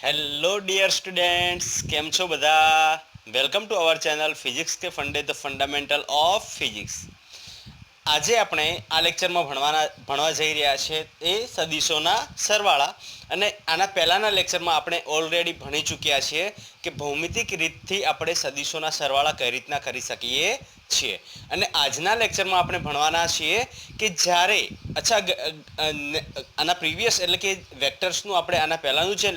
Hello dear students, કેમ છો બધા? Welcome to our channel physics કે ફંડે ધ ફંડામેન્ટલ ઓફ ફિઝિક્સ. આજે આપણે આ લેક્ચરમાં ભણવા જઈ રહ્યા છે એ સદીશોના સરવાળા. અને આના પહેલાંના લેક્ચરમાં આપણે ઓલરેડી ભણી ચૂક્યા છીએ કે ભૌમિતિક રીતથી આપણે સદીશોના સરવાળા કઈ રીતના કરી શકીએ છીએ. અને આજના લેક્ચરમાં આપણે ભણવાના છીએ કે જ્યારે આના પ્રીવિયસ એટલે કે વેક્ટર્સનું આપણે આના પહેલાંનું જે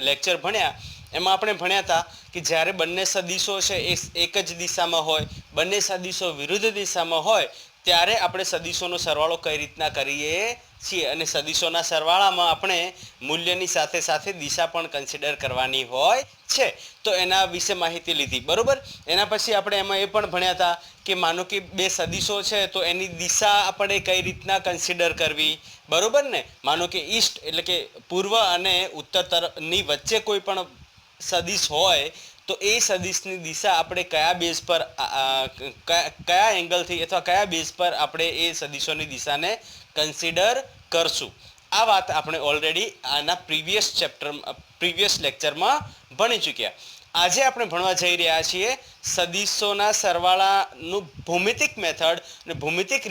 લેક્ચર ભણ્યા એમાં આપણે ભણ્યા હતા કે જ્યારે બંને સદીશો છે એ એક જ દિશામાં હોય, બંને સદીશો વિરુદ્ધ દિશામાં હોય ત્યારે આપણે સદીશોનો સરવાળો કઈ રીતના કરીએ છીએ. અને સદીશોના સરવાળામાં આપણે મૂલ્યની સાથે સાથે દિશા પણ કન્સિડર કરવાની હોય છે. તો એના વિશે માહિતી લીધી, બરોબર. એના પછી આપણે એમાં એ પણ ભણ્યા હતા કે માનો કે બે સદીશો છે તો એની દિશા આપણે કઈ રીતના કન્સિડર કરવી, બરોબર ને. માનો કે ઈસ્ટ એટલે કે પૂર્વ અને ઉત્તર તરફની વચ્ચે કોઈ પણ સદીશ હોય તો એ સદીશની દિશા આપણે કયા બેઝ પર કયા એંગલથી અથવા કયા બેઝ પર આપણે એ સદીશોની દિશાને કન્સિડર કરશું. આ વાત આપણે ઓલરેડી આના પ્રીવિયસ લેક્ચરમાં ભણી ચૂક્યા. આજે આપણે ભણવા જઈ રહ્યા છીએ સદીશોના સરવાળાનું ભૌમિતિક મેથડ. અને ભૌમિતિક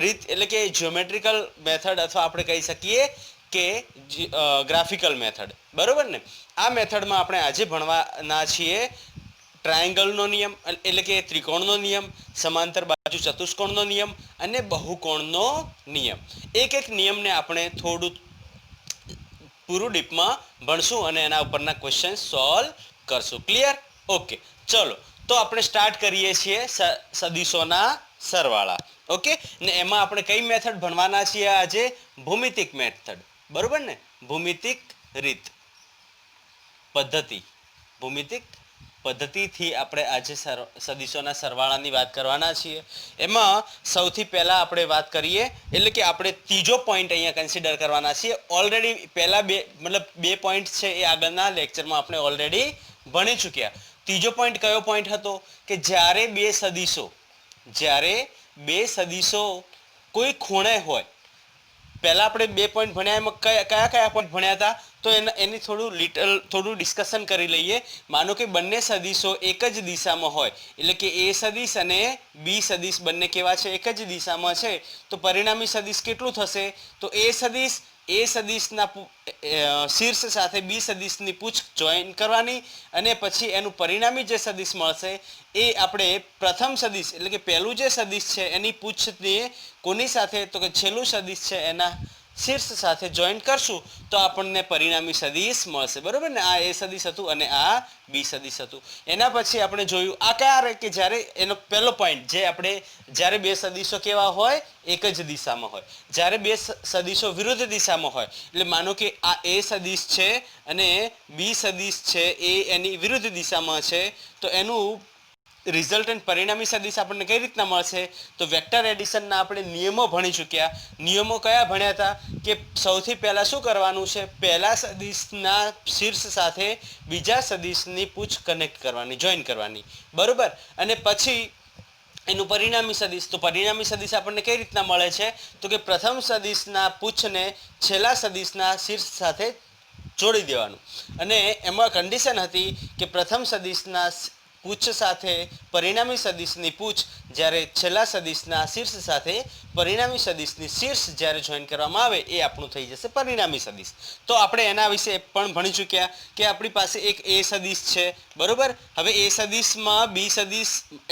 રીત એટલે કે જ્યોમેટ્રિકલ મેથડ અથવા આપણે કહી શકીએ કે ગ્રાફિકલ મેથડ, બરોબર ને. આ મેથડમાં આપણે આજે ભણવાના છીએ ટ્રાયેંગલનો નિયમ એટલે કે ત્રિકોણનો નિયમ, સમાંતર બાજુ ચતુષ્કોણનો નિયમ અને બહુકોણનો નિયમ. એક નિયમને આપણે થોડું પૂરું ડીપમાં ભણશું અને એના ઉપરના ક્વેશ્ચન સોલ્વ કરશું. ક્લિયર? ઓકે, ચલો તો આપણે સ્ટાર્ટ કરીએ છીએ સદીશોના સરવાળા. ઓકે, ને એમાં આપણે કઈ મેથડ ભણવાના છીએ આજે? ભૌમિતિક મેથડ, બરોબર ને. ભૌમિતિક રીત ભૌમિતિક પદ્ધતિથી આપણે આજે સદીશોના સરવાળાની વાત કરવાના છીએ. એમાં સૌથી પહેલા આપણે વાત કરીએ એટલે કે આપણે ત્રીજો પોઈન્ટ અહીંયા કન્સિડર કરવાના છીએ. ઓલરેડી પહેલા બે પોઈન્ટ છે એ આગળના લેક્ચરમાં આપણે ઓલરેડી ભણી ચૂક્યા. ત્રીજો પોઈન્ટ કયો પોઈન્ટ હતો? કે જ્યારે બે સદીશો કોઈ ખૂણે હોય. પહેલા આપણે બે પોઈન્ટ ભણ્યા, એમાં કયા પોઈન્ટ ભણ્યા હતા તો એની થોડું ડિસ્કશન કરી લઈએ. માનો કે બંને સદીશો એક જ દિશામાં હોય એટલે કે એ સદીશ અને બી સદીશ બંને કેવા છે? એક જ દિશામાં છે. તો પરિણામી સદીશ કેટલું થશે? તો એ સદીશના શીર્ષ સાથે બી સદીશની પૂંછ જોઈન કરવાની અને પછી એનું પરિણામી જે સદીશ મળશે એ આપણે પ્રથમ સદીશ એટલે કે પહેલું જે સદીશ છે એની પૂંછને કોની સાથે? તો કે છેલ્લું સદીશ છે એના શીર્ષ સાથે જોઈન્ટ કરશું તો આપણને પરિણામી સદીશ મળશે, બરોબર ને. આ એ સદીશ હતું અને આ બી સદીશ હતું. એના પછી આપણે જોયું આ ક્યારે? કે જ્યારે એનો પહેલો પોઈન્ટ જે આપણે જ્યારે બે સદીશો કેવા હોય? એક જ દિશામાં હોય. જ્યારે બે સદીશો વિરુદ્ધ દિશામાં હોય એટલે માનો કે આ એ સદીશ છે અને બી સદીશ છે એ એની વિરુદ્ધ દિશામાં છે તો એનું રિઝલ્ટન્ટ પરિણામી સદીશ આપણને કઈ રીતના મળશે? તો વેક્ટર એડિશનના આપણે નિયમો ભણી ચૂક્યા. નિયમો કયા ભણ્યા હતા? કે સૌથી પહેલા શું કરવાનું છે? પહેલા સદીશના શીર્ષ સાથે બીજા સદીશની પૂંછ કનેક્ટ કરવાની, જોઈન કરવાની, બરોબર. અને પછી એનું પરિણામી સદીશ. તો પરિણામી સદીશ આપણને કઈ રીતના મળે છે? તો કે પ્રથમ સદીશના પૂંછને છેલ્લા સદીશના શીર્ષ સાથે જોડી દેવાનું. અને એમાં કન્ડિશન હતી કે પ્રથમ સદીશના પૂંછ સાથે પરિણામી સદીશની પૂંછ જ્યારે છેલ્લા સદીશના શીર્ષ સાથે પરિણામી સદીશની શીર્ષ જ્યારે જોઈન કરવામાં આવે એ આપણું થઈ જશે પરિણામી સદીશ. તો આપણે એના વિશે પણ ભણી ચૂક્યા કે આપણી પાસે એક એ સદીશ છે, બરોબર. હવે એ સદીશમાં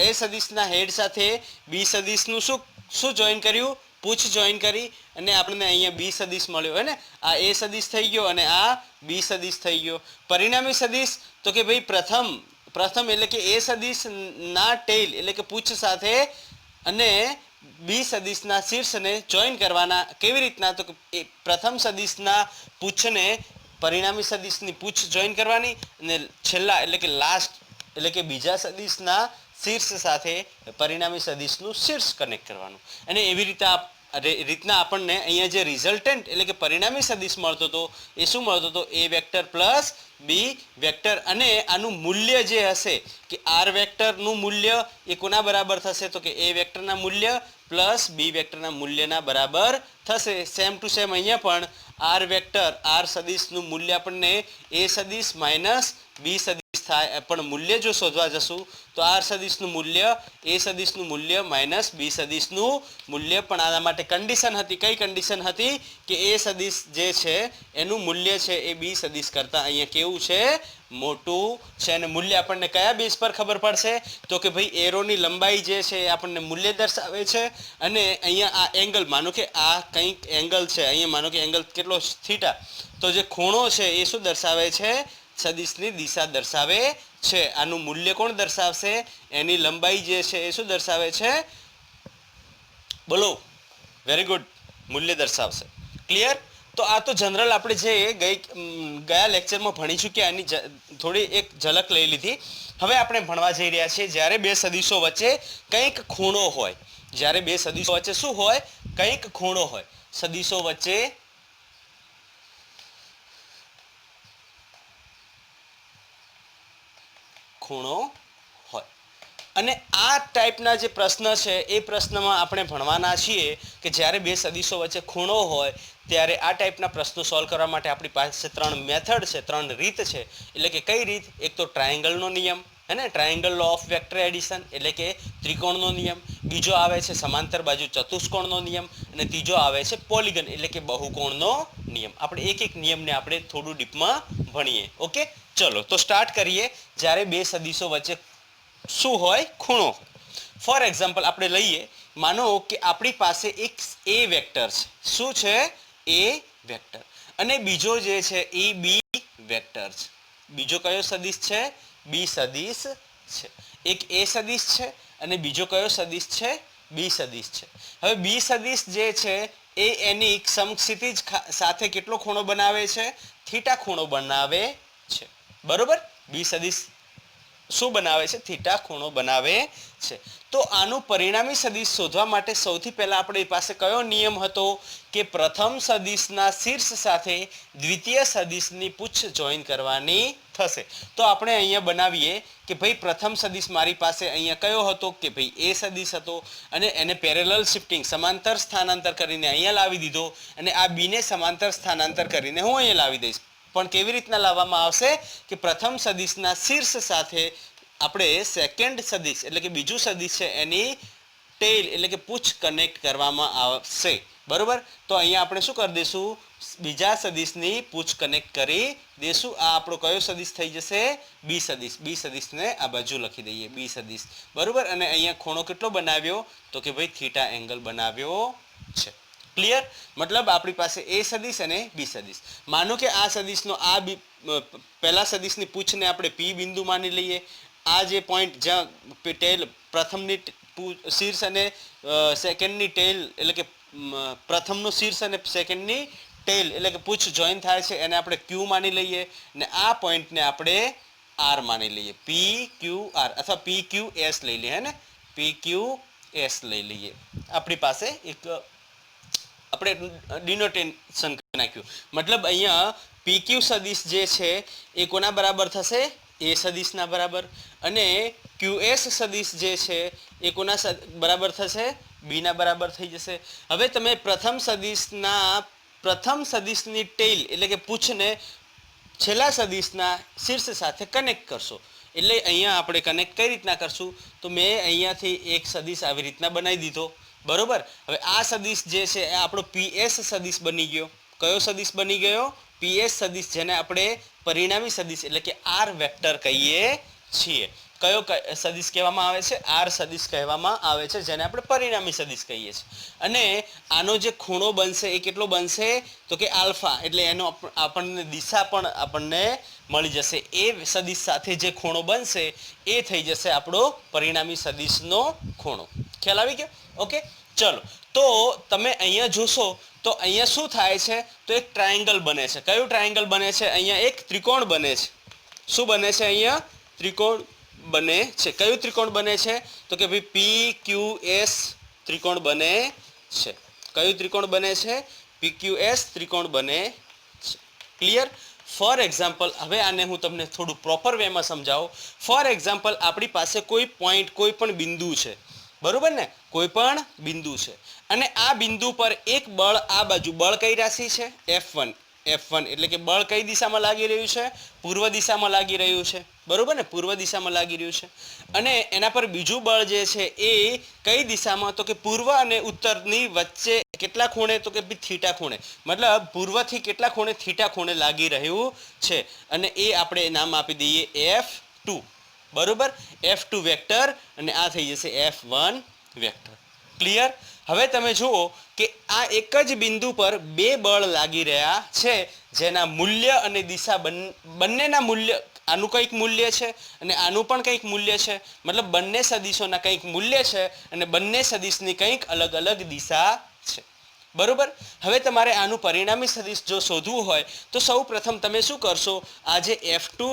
એ સદીશના હેડ સાથે બી સદીશનું શું જોઈન કર્યું? પૂંછ જોઈન કરી અને આપણને અહીંયા બી સદીશ મળ્યો, હે ને. આ એ સદીશ થઈ ગયો અને આ બી સદીશ થઈ ગયો. પરિણામી સદીશ તો કે ભાઈ પ્રથમ એટલે કે એ સદીશના ટેલ એટલે કે પૂંછ સાથે અને બી સદીશના શીર્ષને જોઈન કરવાના. કેવી રીતના? તો કે પ્રથમ સદીશના પૂંછને પરિણામી સદીશની પૂંછ જોઈન કરવાની અને છેલ્લા એટલે કે લાસ્ટ એટલે કે બીજા સદીશના શીર્ષ સાથે પરિણામી સદીશનું શીર્ષ કનેક્ટ કરવાનું. અને એવી રીતના આપણને અહીંયા જે રિઝલ્ટન્ટ એટલે કે પરિણામી સદીશ મળતો હતો એ શું મળતો હતો? એ વેક્ટર પ્લસ બી વેક્ટર. અને આનું મૂલ્ય જે હશે કે આર વેક્ટરનું મૂલ્ય એ કોના બરાબર થશે? તો કે એ વેક્ટરના મૂલ્ય પ્લસ બી વેક્ટરના મૂલ્યના બરાબર થશે. સેમ ટુ સેમ અહીંયા પણ આર વેક્ટર આર સદિશનું મૂલ્ય આપણને એ સદિશ માઇનસ બી સદિશ થાય, પણ મૂલ્ય જો શોધવા જશું તો આર સદિશનું મૂલ્ય એ સદિશનું મૂલ્ય માઇનસ બી સદિશનું મૂલ્ય, પણ આના માટે કન્ડિશન હતી. કઈ કન્ડિશન હતી? કે એ સદિશ જે છે એનું મૂલ્ય છે એ બી સદિશ કરતાં અહીંયા કેવું છે? મોટું છે. અને મૂલ્ય આપણને કયા બેઝ પર ખબર પડશે? તો કે ભાઈ એરોની લંબાઈ જે છે એ આપણને મૂલ્ય દર્શાવે છે, અને અહીંયા આ એંગલ, માનો કે આ કંઈક એંગલ છે, અહીંયા માનો કે એંગલ કેટલો થીટા, તો જે ખૂણો છે એ શું દર્શાવે છે? સદિશની દિશા દર્શાવે છે. આનું મૂલ્ય કોણ દર્શાવશે? એની લંબાઈ જે છે એ શું દર્શાવે છે? બોલો. વેરી ગુડ, મૂલ્ય દર્શાવશે. ક્લિયર? તો આ તો જનરલ આપણે જે ગયા લેક્ચરમાં ભણી ચૂક્યા એની થોડી એક ઝલક લઈ લીધી. હવે આપણે ભણવા જઈ રહ્યા છીએ જ્યારે બે સદિશો વચ્ચે કંઈક ખૂણો હોય. જ્યારે બે સદિશો વચ્ચે શું હોય? કંઈક ખૂણો હોય. સદિશો વચ્ચે ખૂણો હોય. અને આ ટાઈપના જે પ્રશ્ન છે એ પ્રશ્નમાં આપણે ભણવાના છીએ કે જ્યારે બે સદિશો વચ્ચે ખૂણો હોય ત્યારે આ ટાઈપના પ્રશ્નો સોલ્વ કરવા માટે આપણી પાસે 3 મેથડ છે, 3 રીત છે. એટલે કે કઈ રીત? એક તો ટ્રાયેંગલનો નિયમ, હે ને, triangle law of vector addition, એટલે કે ત્રિકોણનો નિયમ. બીજો આવે છે સમાંતર બાજુ ચતુષ્કોણનો નિયમ, અને ત્રીજો આવે છે પોલિગન એટલે કે બહુકોણનો નિયમ. આપણે એક એક નિયમને આપણે થોડું ડીપમાં ભણીએ. ઓકે, ચલો તો સ્ટાર્ટ કરીએ. જ્યારે બે સદિશો વચ્ચે શું હોય? ખૂણો. ફોર એક્ઝામ્પલ આપણે લઈએ, માનો કે આપણી પાસે એક એ વેક્ટર છે. શું છે? એ વેક્ટર. અને બીજો જે છે એ બી વેક્ટર છે. બીજો કયો સદિશ છે? બી સદિશ છે. એક એ સદિશ છે અને બીજો કયો સદિશ છે? બી સદિશ છે. હવે બી સદિશ જે છે એ એની સમક્ષિતિજ સાથે કેટલો ખૂણો બનાવે છે? થીટા ખૂણો બનાવે છે. બરોબર? બી સદિશ શું બનાવે છે? થીટા ખૂણો બનાવે છે. તો આનું પરિણામી સદિશ શોધવા માટે સૌથી પહેલા આપણી પાસે કયો નિયમ હતો? કે પ્રથમ સદિશના શીર્ષ સાથે દ્વિતીય સદિશની પૂછ જોઈન કરવાની થશે. તો આપણે અહીંયા બનાવીએ કે ભાઈ પ્રથમ સદિશ મારી પાસે અહીંયા કયો હતો? કે ભાઈ એ સદિશ હતો, અને એને પેરેલલ શિફ્ટિંગ સમાંતર સ્થાનાંતર કરીને અહીંયા લાવી દીધો, અને આ બીને સમાંતર સ્થાનાંતર કરીને હું અહીંયા લાવી દઈશ. પણ કેવી રીતના લાવવામાં આવશે? કે પ્રથમ સદિશના શીર્ષ સાથે આપણે સેકન્ડ સદિશ એટલે કે બીજું સદિશ છે એની ટેલ એટલે કે પૂછ કનેક્ટ કરવામાં આવશે. બરોબર? તો અહીંયા આપણે શું કરી દઈશું? બીજા સદિશની પૂછ કનેક્ટ કરી દઈશું. આ આપણો કયો સદિશ થઈ જશે? બી સદિશ. બી સદિશને આ બાજુ લખી દઈએ, બી સદિશ. બરોબર? અને અહીંયા ખૂણો કેટલો બનાવ્યો? તો કે ભાઈ થીટા એંગલ બનાવ્યો છે. ક્લિયર? મતલબ આપણી પાસે એ સદિશ અને બી સદિશ. માનો કે આ સદિશનો આ પહેલા સદિશની પૂછને આપણે પી બિંદુ માની લઈએ. આ જે પોઈન્ટ જ્યાં ટેલ પ્રથમની શીર્ષ અને સેકન્ડની ટેલ એટલે કે પ્રથમનું શીર્ષ અને સેકન્ડની ટેલ એટલે કે પૂછ જોઈન થાય છે એને આપણે ક્યુ માની લઈએ, ને આ પોઈન્ટને આપણે આર માની લઈએ. પી ક્યુ આર અથવા પી ક્યુ એસ લઈ લઈએ, હે ને, પી ક્યુ એસ લઈ લઈએ. આપણી પાસે એક આપણે ડિનોટેશન નાખ્યું. મતલબ અહીંયા પીક્યુ સદિશ જે છે એ કોના બરાબર થશે? એ સદિશના બરાબર. અને ક્યુએસ સદિશ જે છે એ કોના બરાબર થશે? બીના બરાબર થઈ જશે. હવે તમે પ્રથમ સદિશની ટેલ એટલે કે પૂછને છેલ્લા સદિશના શીર્ષ સાથે કનેક્ટ કરશો. એટલે અહીંયા આપણે કનેક્ટ કઈ રીતના કરશું? તો મેં અહીંયાથી એક સદિશ આવી રીતના બનાવી દીધો. બરોબર? હવે આ સદિશ જે છે એ આપણો પીએસ સદિશ બની ગયો. કયો સદિશ બની ગયો? પીએસ સદિશ, જેને આપણે પરિણામી સદિશ એટલે કે આર વેક્ટર કહીએ છીએ. કયો સદિશ કહેવામાં આવે છે? આર સદિશ કહેવામાં આવે છે, જેને આપણે પરિણામી સદિશ કહીએ છીએ. અને આનો જે ખૂણો બનશે એ કેટલો બનશે? તો કે આલ્ફા. એટલે એનો આપણને દિશા પણ આપણને મળી જશે. એ સદિશ સાથે જે ખૂણો બનશે એ થઈ જશે આપણો પરિણામી સદિશનો ખૂણો. ખ્યાલ આવી ગયો? ઓકે, ચલો. તો તમે અહીંયા જોશો તો અહીંયા શું થાય છે? તો એક ટ્રાયેંગલ બને છે. કયું ટ્રાયેંગલ બને છે? અહીંયા એક ત્રિકોણ બને છે. શું બને છે? અહીંયા ત્રિકોણ બને છે. કયું ત્રિકોણ બને છે? તો કે ભાઈ પી ક્યુ એસ ત્રિકોણ બને છે. કયું ત્રિકોણ બને છે? પી ક્યુ એસ ત્રિકોણ બને છે. ક્લિયર? ફોર એક્ઝામ્પલ, હવે આને હું તમને થોડું પ્રોપર વેમાં સમજાવું. ફોર એક્ઝામ્પલ, આપણી પાસે કોઈ પોઈન્ટ, કોઈ પણ બિંદુ છે. बरोबर ने कोई पण बिंदु छे अने आ बिंदु पर एक बळ आ बाजू बळ कई राशि छे F1 F1 એટલે કે બળ કઈ દિશામાં લાગી રહ્યું છે પૂર્વ દિશામાં લાગી રહ્યું છે બરોબર ને પૂર્વ દિશામાં લાગી રહ્યું છે અને એના પર બીજું બળ જે છે એ કઈ દિશામાં તો કે પૂર્વ અને ઉત્તરની વચ્ચે કેટલા ખૂણે તો કે થીટા ખૂણે મતલબ પૂર્વથી કેટલા ખૂણે થીટા ખૂણે લાગી રહ્યું છે અને એ આપણે નામ આપી દઈએ F2 बरोबर F2 वेक्टर અને આ થઈ જશે F1 વેક્ટર ક્લિયર હવે તમે જુઓ કે આ એક જ બિંદુ પર બે બળ લાગી રહ્યા છે જેના મૂલ્ય અને દિશા બંનેના મૂલ્ય આનું કંઈક મૂલ્ય છે અને આનું પણ કંઈક મૂલ્ય છે મતલબ બંને સદિશોના કંઈક મૂલ્ય છે અને બંને સદિશની કંઈક અલગ અલગ દિશા છે बरोबर हवे तमारे आनु परिणामी सदिश जो शोधवू होय तो सौ प्रथम तमे शुं करशो आ जे F2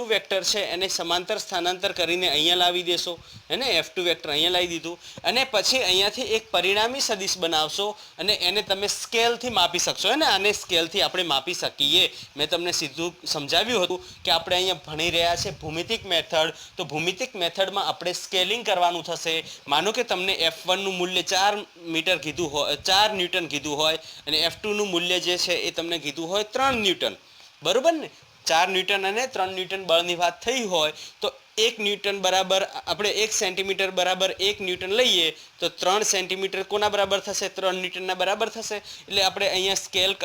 वेक्टर छे एने समांतर स्थानांतर करीने अहींया लावी देशो है ने F2 वेक्टर अहींया लावी दीधुं अने पछी अहींयाथी एक परिणामी सदिश बनावशो अने एने तमे स्केल थी मापी शकशो है ने आने स्केल थी आपणे मापी सकीए मैं तमने सीधुं समजाव्युं हतुं कि आपणे अहींया भणी रह्या छे भूमितिक मेथड तो भूमितिक मेथडमां आपणे स्केलिंग करवानुं थशे मानो के तमने F1 नुं मूल्य 4 मीटर कीधुं होय 4 न्यूटन कीधुं होय अने F2 नुं मूल्य जे छे ए तमने कीधुं होय 3 न्यूटन बरोबर ने 4 न्यूटन अने 3 न्यूटन बळनी वात थई होय तो 1 न्यूटन बराबर आपणे 1 सेंटीमीटर बराबर 1 न्यूटन लईए तो 3 सेंटीमीटर कोना बराबर थशे 3 न्यूटनना बराबर थशे एटले आपणे अहींया स्केल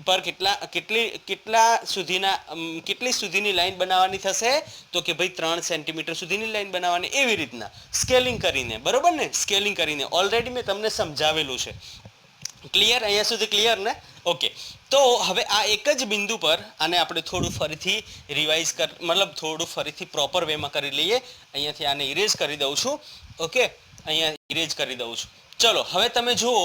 पर કેટલી સુધીની લાઈન બનાવવાની થશે તો કે ભાઈ 3 સેન્ટીમીટર સુધીની લાઈન બનાવવાની એવી રીતના સ્કેલિંગ કરીને બરોબર ને સ્કેલિંગ કરીને ઓલરેડી મેં તમને સમજાવેલું છે ક્લિયર અહીંયા સુધી ક્લિયર ને ઓકે તો હવે આ એક જ બિંદુ પર આને આપણે થોડું ફરીથી રિવાઇઝ મતલબ થોડું ફરીથી પ્રોપર વેમાં કરી લઈએ અહીંયાથી આને ઇરેઝ કરી દઉં છું ઓકે અહીંયા ઇરેઝ કરી દઉં છું चलो हवे तमे जुओ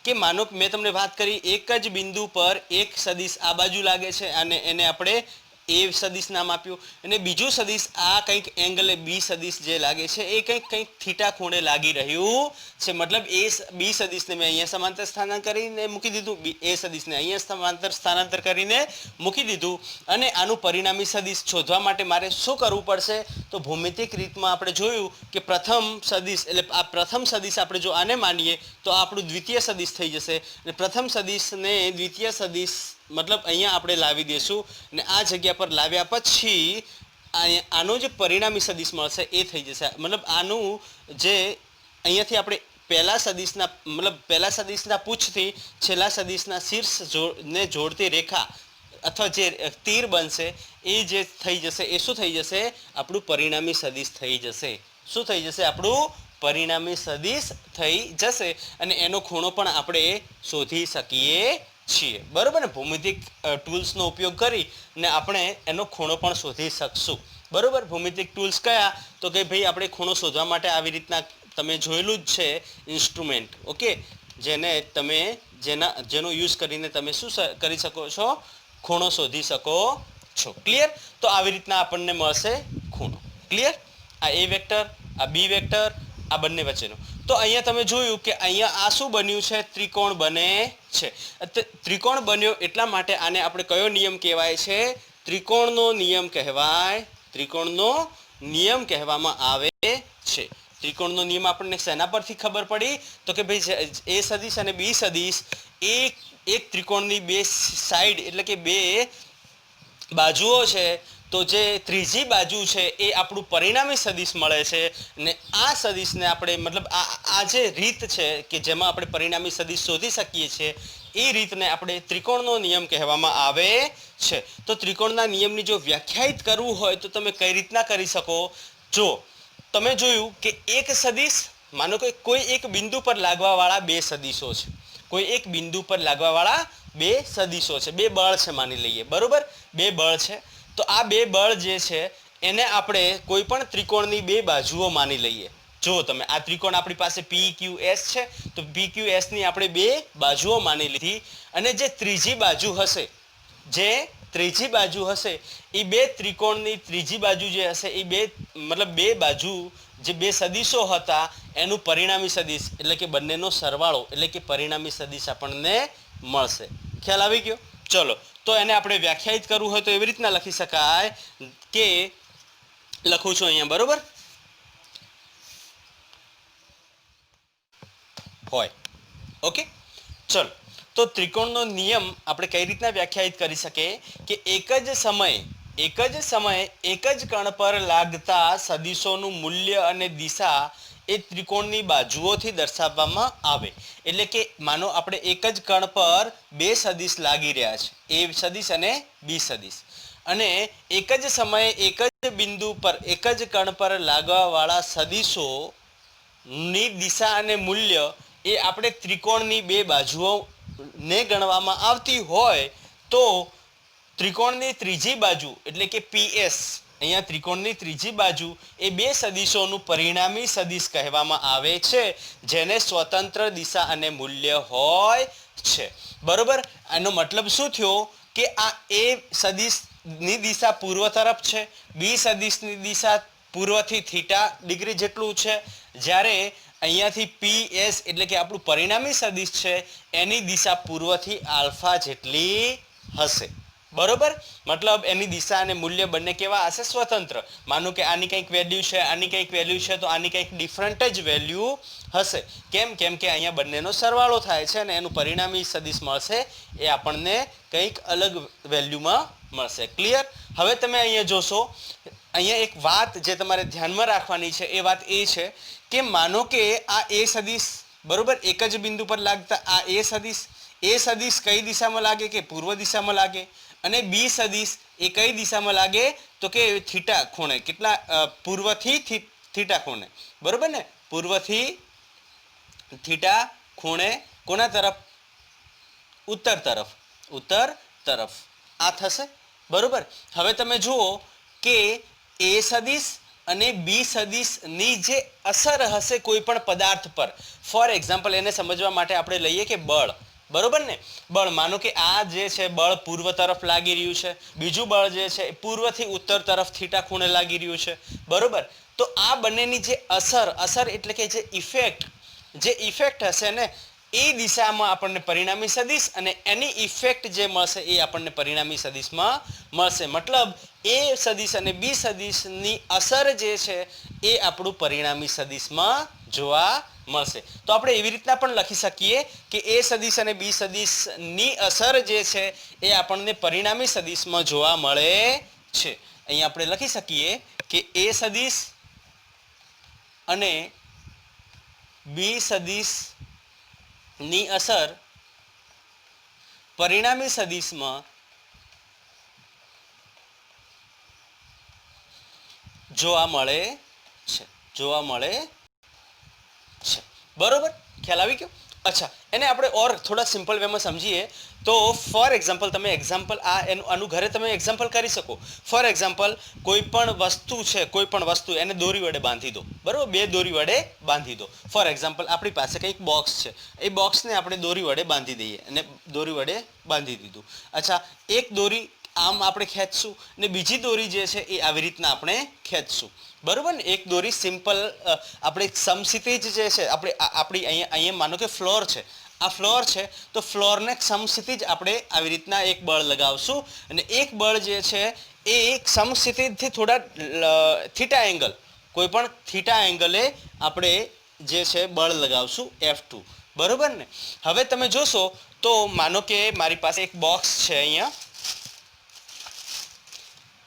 कि मानो मैं तमने बात करी एक ज बिंदु पर एक सदिश आ बाजू लागे छे अने एने आपणे ए सदिश नाम आप्युं अने बीजું सदिश आ कंईक एंगले बी सदिश जे लागे छे ए कंईक थीटा खूणे लागी रह्युं छे मतलब ए बी सदिशने मैं अहींया समांतर स्थानांतर करीने मूकी दीधुं ए सदिशने अहींया समांतर स्थानांतर करीने मूकी दीधुं अने आनुं परिणामी सदिश शोधवा माटे मारे शुं करवुं पड़शे तो भौमितिक रीतमां आपणे जोयुं कि प्रथम सदिश एटले आ प्रथम सदिश आपणे जो आने मानीए तो आपणुं द्वितीय सदिश थई जशे अने प्रथम सदिशने द्वितीय सदिश मतलब अहींया आपणे लावी देशुं ने आ जग्या पर लाव्या पछी आनो जे परिणामी सदिश मळशे ए थई जशे मतलब आनुं जे अहींयाथी आपणे पहला सदिशना मतलब पहला सदिशना पूछथी छेल्ला सदिशना शीर्ष ने जोड़ती रेखा अथवा जे तीर बनशे ए जे थई जशे ए शुं थई जशे आपणुं परिणामी सदिश थई जशे शुं थई जशे आपणुं परिणामी सदिश थई जशे अने एनो खूणो पण आपणे शोधी शकीए છીએ બરાબર ને ભૌમિતિક ટૂલ્સનો ઉપયોગ કરી ને આપણે એનો ખૂણો પણ શોધી શકશું બરાબર ભૌમિતિક ટૂલ્સ કયા તો કે ભાઈ આપણે ખૂણો શોધવા માટે આવી રીતના તમે જોયેલું જ છે ઇન્સ્ટ્રુમેન્ટ ઓકે જેને તમે જેનો યુઝ કરીને તમે શું કરી શકો છો ખૂણો શોધી શકો છો ક્લિયર તો આવી રીતના આપણને મળશે ખૂણો ક્લિયર આ એ વેક્ટર આ બી વેક્ટર આ બંને વચ્ચેનો तो अहींया तमे जोयुं कि अहींया आ शुं बन्युं छे त्रिकोण बने छे त्रिकोण बन्यो एटला माटे आने आपणे कयो नियम कहेवाय छे त्रिकोणनो नियम कहेवाय त्रिकोणनो नियम कहेवामां आवे छे त्रिकोणनो नियम आपणे शेना परथी खबर पड़ी तो कि भाई ए सदिश अने बी सदिश एक त्रिकोणनी बे साइड एटले के बे बाजुओ छे तो जे त्रीजी बाजू है ये आपणुं परिणामी सदिश मळे छे ने आ सदिशने आपणे मतलब आ जे रीत है कि जेमां आपणे परिणामी सदिश शोधी शकीए छीए ए रीतने आपणे त्रिकोणनो नियम कहेवामां आवे छे तो त्रिकोणना नियमनी जो व्याख्यायित करवुं होय तो तमे कई रीतना करी शको जो तमे जोयुं कि एक सदिश मानो कि कोई एक बिंदु पर लागवावाळा बे सदिशो छे कोई एक बिंदु पर लागवावाळा बे सदिशो छे बे बळ छे मानी लईए बरोबर बे बळ छे तो आ बे बळ जे छे एने आपणे कोईपण त्रिकोणनी बे बाजुओ मानी लईए जो तमे आ त्रिकोण आपणी पासे PQS छे तो PQS नी आपणे बे बाजुओ मानी लीधी अने जे त्रीजी बाजू हशे ए बे त्रिकोणनी त्रीजी बाजू जे हशे ए बे मतलब बे बाजू जे बे सदिशो हता एनुं परिणामी सदिश एटले के बंनेनो सरवाळो एटले के परिणामी सदिश आपणने मळशे ख्याल आवी गयो चलो तो एने आपणे व्याख्यायित करवुं होय तो एवी रीतना लखी शकाय के लखुं छुं अहींया बरोबर હોય. ઓકે, ચલો. તો ત્રિકોણનો નિયમ આપણે કઈ રીતના વ્યાખ્યાયિત કરી શકીએ કે એક જ સમયે એક જ કણ પર લાગતા સદિશોનું મૂલ્ય અને દિશા એ ત્રિકોણની બાજુઓથી દર્શાવવામાં આવે. એટલે કે માનો આપણે એક જ કણ પર બે સદિશ લાગી રહ્યા છે, એ સદિશ અને બી સદિશ, અને એક જ સમયે એક જ બિંદુ પર એક જ કણ પર લાગવાવાળા સદિશોની દિશા અને મૂલ્ય એ આપણે ત્રિકોણની બે બાજુઓને ગણવામાં આવતી હોય તો ત્રિકોણની ત્રીજી બાજુ એટલે કે PS, અહીંયા ત્રિકોણની ત્રીજી બાજુ એ બે સદિશોનું પરિણામી સદિશ કહેવામાં આવે છે, જેને સ્વતંત્ર દિશા અને મૂલ્ય હોય છે. બરોબર, આનો મતલબ શું થયો કે આ એ સદિશની દિશા પૂર્વ તરફ છે, બી સદિશની દિશા પૂર્વથી θ ડિગ્રી જેટલું છે, જ્યારે અહીંયાથી PS એટલે કે આપણું પરિણામી સદિશ છે એની દિશા પૂર્વથી આલ્ફા જેટલી હશે. બરોબર, મતલબ એની દિશા અને મૂલ્ય બંને કેવા હશે? સ્વતંત્ર. માનો કે આની કંઈક વેલ્યુ છે, આની કંઈક વેલ્યુ છે, તો આની કંઈક ડિફરન્ટ જ વેલ્યુ હશે. કેમ કે અહીંયા બંનેનો સરવાળો થાય છે અને એનું પરિણામી સદિશ મળશે એ આપણને કંઈક અલગ વેલ્યુમાં મળશે. ક્લિયર? હવે તમે અહીંયા જોશો, અહીંયા એક વાત જે તમારે ધ્યાનમાં રાખવાની છે એ વાત એ છે કે માનો કે આ એ સદિશ, બરોબર, એક જ બિંદુ પર લાગતા આ એ સદિશ કઈ દિશામાં લાગે? કે પૂર્વ દિશામાં લાગે. અને બી સદિશ એ કઈ દિશામાં લાગે? તો કે થીટા ખૂણે. કેટલા? પૂર્વથી થીટા ખૂણે. બરોબર ને? પૂર્વથી થીટા ખૂણે કોના તરફ? ઉત્તર તરફ. આ થશે. બરોબર, હવે તમે જુઓ કે એ સદિશ અને બી સદિશની જે અસર હશે કોઈ પણ પદાર્થ પર, ફોર એક્ઝામ્પલ એને સમજવા માટે આપણે લઈએ કે બળ. બરોબર ને? બળ, માનો કે આ જે છે બળ પૂર્વ તરફ લાગી રહ્યું છે, બીજું બળ જે છે પૂર્વથી ઉત્તર તરફ થીટા ખૂણે લાગી રહ્યું છે. બરોબર, તો આ બંનેની જે અસર એટલે કે જે ઇફેક્ટ હશે ને એ દિશામાં આપણને પરિણામી સદિશ અને એની ઇફેક્ટ જે મળશે એ આપણને પરિણામી સદિશમાં મળશે. મતલબ એ સદિશ અને બી સદિશની અસર જે છે એ આપણું પરિણામી સદિશમાં જોવા મળશે. તો આપણે એવી રીતના પણ લખી શકીએ કે એ સદિશ અને બી સદિશની અસર જે છે એ આપણને પરિણામી સદિશમાં જોવા મળે છે. અહીંયા આપણે લખી શકીએ કે એ સદિશ અને બી સદિશની અસર પરિણામી સદિશમાં જોવા મળે છે. બરોબર, ખ્યાલ આવી ગયો? અચ્છા, એને આપણે ઓર થોડા સિમ્પલ વેમાં સમજીએ તો ફોર એક્ઝામ્પલ તમે આનું ઘરે તમે એક્ઝામ્પલ કરી શકો. ફોર એક્ઝામ્પલ કોઈ પણ વસ્તુ એને દોરી વડે બાંધી દો. બરોબર, બે દોરી વડે બાંધી દો. ફોર એક્ઝામ્પલ આપણી પાસે કંઈક બોક્સ છે, એ બોક્સને આપણે દોરી વડે બાંધી દઈએ અને દોરી વડે બાંધી દીધું. અચ્છા, એક દોરી આમ આપણે ખેંચશું અને બીજી દોરી જે છે એ આવી રીતના આપણે ખેંચશું. બરોબર ને? એક દોરી સિમ્પલ આપણે સમક્ષિતિજ જે છે આપણી અહીંયા માનો કે ફ્લોર છે, આ ફ્લોર છે તો ફ્લોરને સમક્ષિતિજ આપણે આવી રીતના એક બળ લગાવશું અને એક બળ જે છે એ સમક્ષિતિજથી થોડા થીટા એંગલ, કોઈ પણ થીટા એંગલે આપણે જે છે બળ લગાવશું F2. બરોબર ને? હવે તમે જોશો તો માનો કે મારી પાસે એક બોક્સ છે, અહીંયા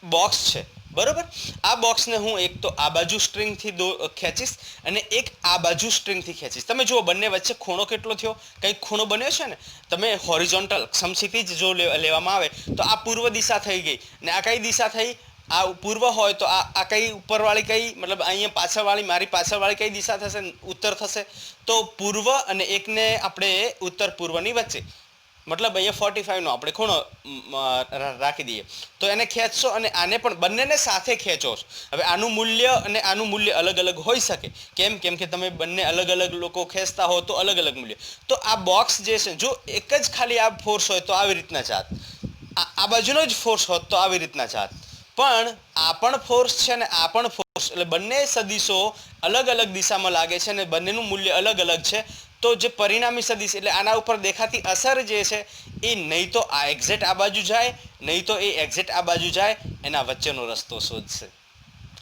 બોક્સ છે. બરોબર, આ બોક્સને હું એક તો આ બાજુ સ્ટ્રિંગથી ખેંચીશ અને એક આ બાજુ સ્ટ્રિંગથી ખેંચીશ. તમે જુઓ બંને વચ્ચે ખૂણો કેટલો થયો? કંઈક ખૂણો બન્યો છે ને? તમે હોરિઝોન્ટલ સમક્ષિતિજ જો લેવામાં આવે તો આ પૂર્વ દિશા થઈ ગઈ ને આ કઈ દિશા થઈ? આ પૂર્વ હોય તો આ કઈ ઉપરવાળી કઈ, મતલબ અહીંયા પાછળવાળી, મારી પાછળવાળી કઈ દિશા થશે? ઉત્તર થશે. તો પૂર્વ અને એકને આપણે ઉત્તર પૂર્વની વચ્ચે, મતલબ અહીંયા 45 નો આપણે ખૂણો રાખી દઈએ તો એને ખેંચશો અને આને પણ બંનેને સાથે ખેંચો. હવે આનું મૂલ્ય અને આનું મૂલ્ય અલગ અલગ હોઈ શકે. કેમ કે તમે બંને અલગ અલગ લોકો ખેંચતા હો તો અલગ અલગ મૂલ્ય. તો આ બોક્સ જે છે, જો એક જ ખાલી આ ફોર્સ હોય તો આવી રીતના જાત, આ બાજુનો જ ફોર્સ હોત તો આવી રીતના જાત, પણ આ પણ ફોર્સ છે ને આ પણ ફોર્સ, એટલે બંને સદિશો અલગ અલગ દિશામાં લાગે છે અને બંનેનું મૂલ્ય અલગ અલગ છે. તો જે પરિણામી સદિશ એટલે આના ઉપર દેખાતી અસર જે છે એ નહીં તો આ એક્ઝેક્ટ આ બાજુ જાય, નહીં તો એ એક્ઝેક્ટ આ બાજુ જાય, એના વચ્ચેનો રસ્તો શોધશે.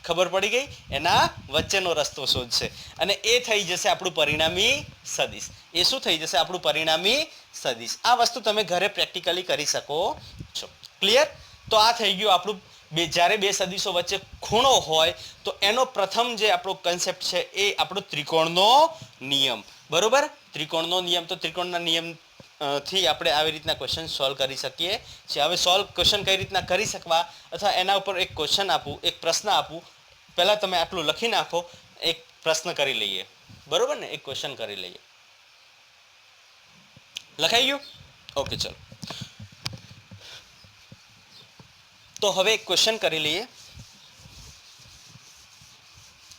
ખબર પડી ગઈ? એના વચ્ચેનો રસ્તો શોધશે અને એ થઈ જશે આપણું પરિણામી સદિશ. એ શું થઈ જશે? આપણું પરિણામી સદિશ. આ વસ્તુ તમે ઘરે પ્રેક્ટિકલી કરી શકો છો. ક્લિયર? તો આ થઈ ગયું આપણું જ્યારે બે સદિશો વચ્ચે ખૂણો હોય તો એનો પ્રથમ જે આપણો કન્સેપ્ટ છે એ આપણો ત્રિકોણનો નિયમ. બરોબર? ત્રિકોણનો નિયમ. તો ત્રિકોણના નિયમ થી આપણે આવી રીતના ક્વેશ્ચન સોલ્વ કરી શકીએ છીએ. હવે સોલ્વ ક્વેશ્ચન કઈ રીતના કરી શકવા અથવા એના ઉપર એક ક્વેશ્ચન આપું, એક પ્રશ્ન આપું. પહેલા તમે આટલું લખી નાખો, એક પ્રશ્ન કરી લઈએ. બરોબર ને? એક ક્વેશ્ચન કરી લઈએ. લખાઈ ગયું? ઓકે, ચલો. તો હવે એક ક્વેશ્ચન કરી લઈએ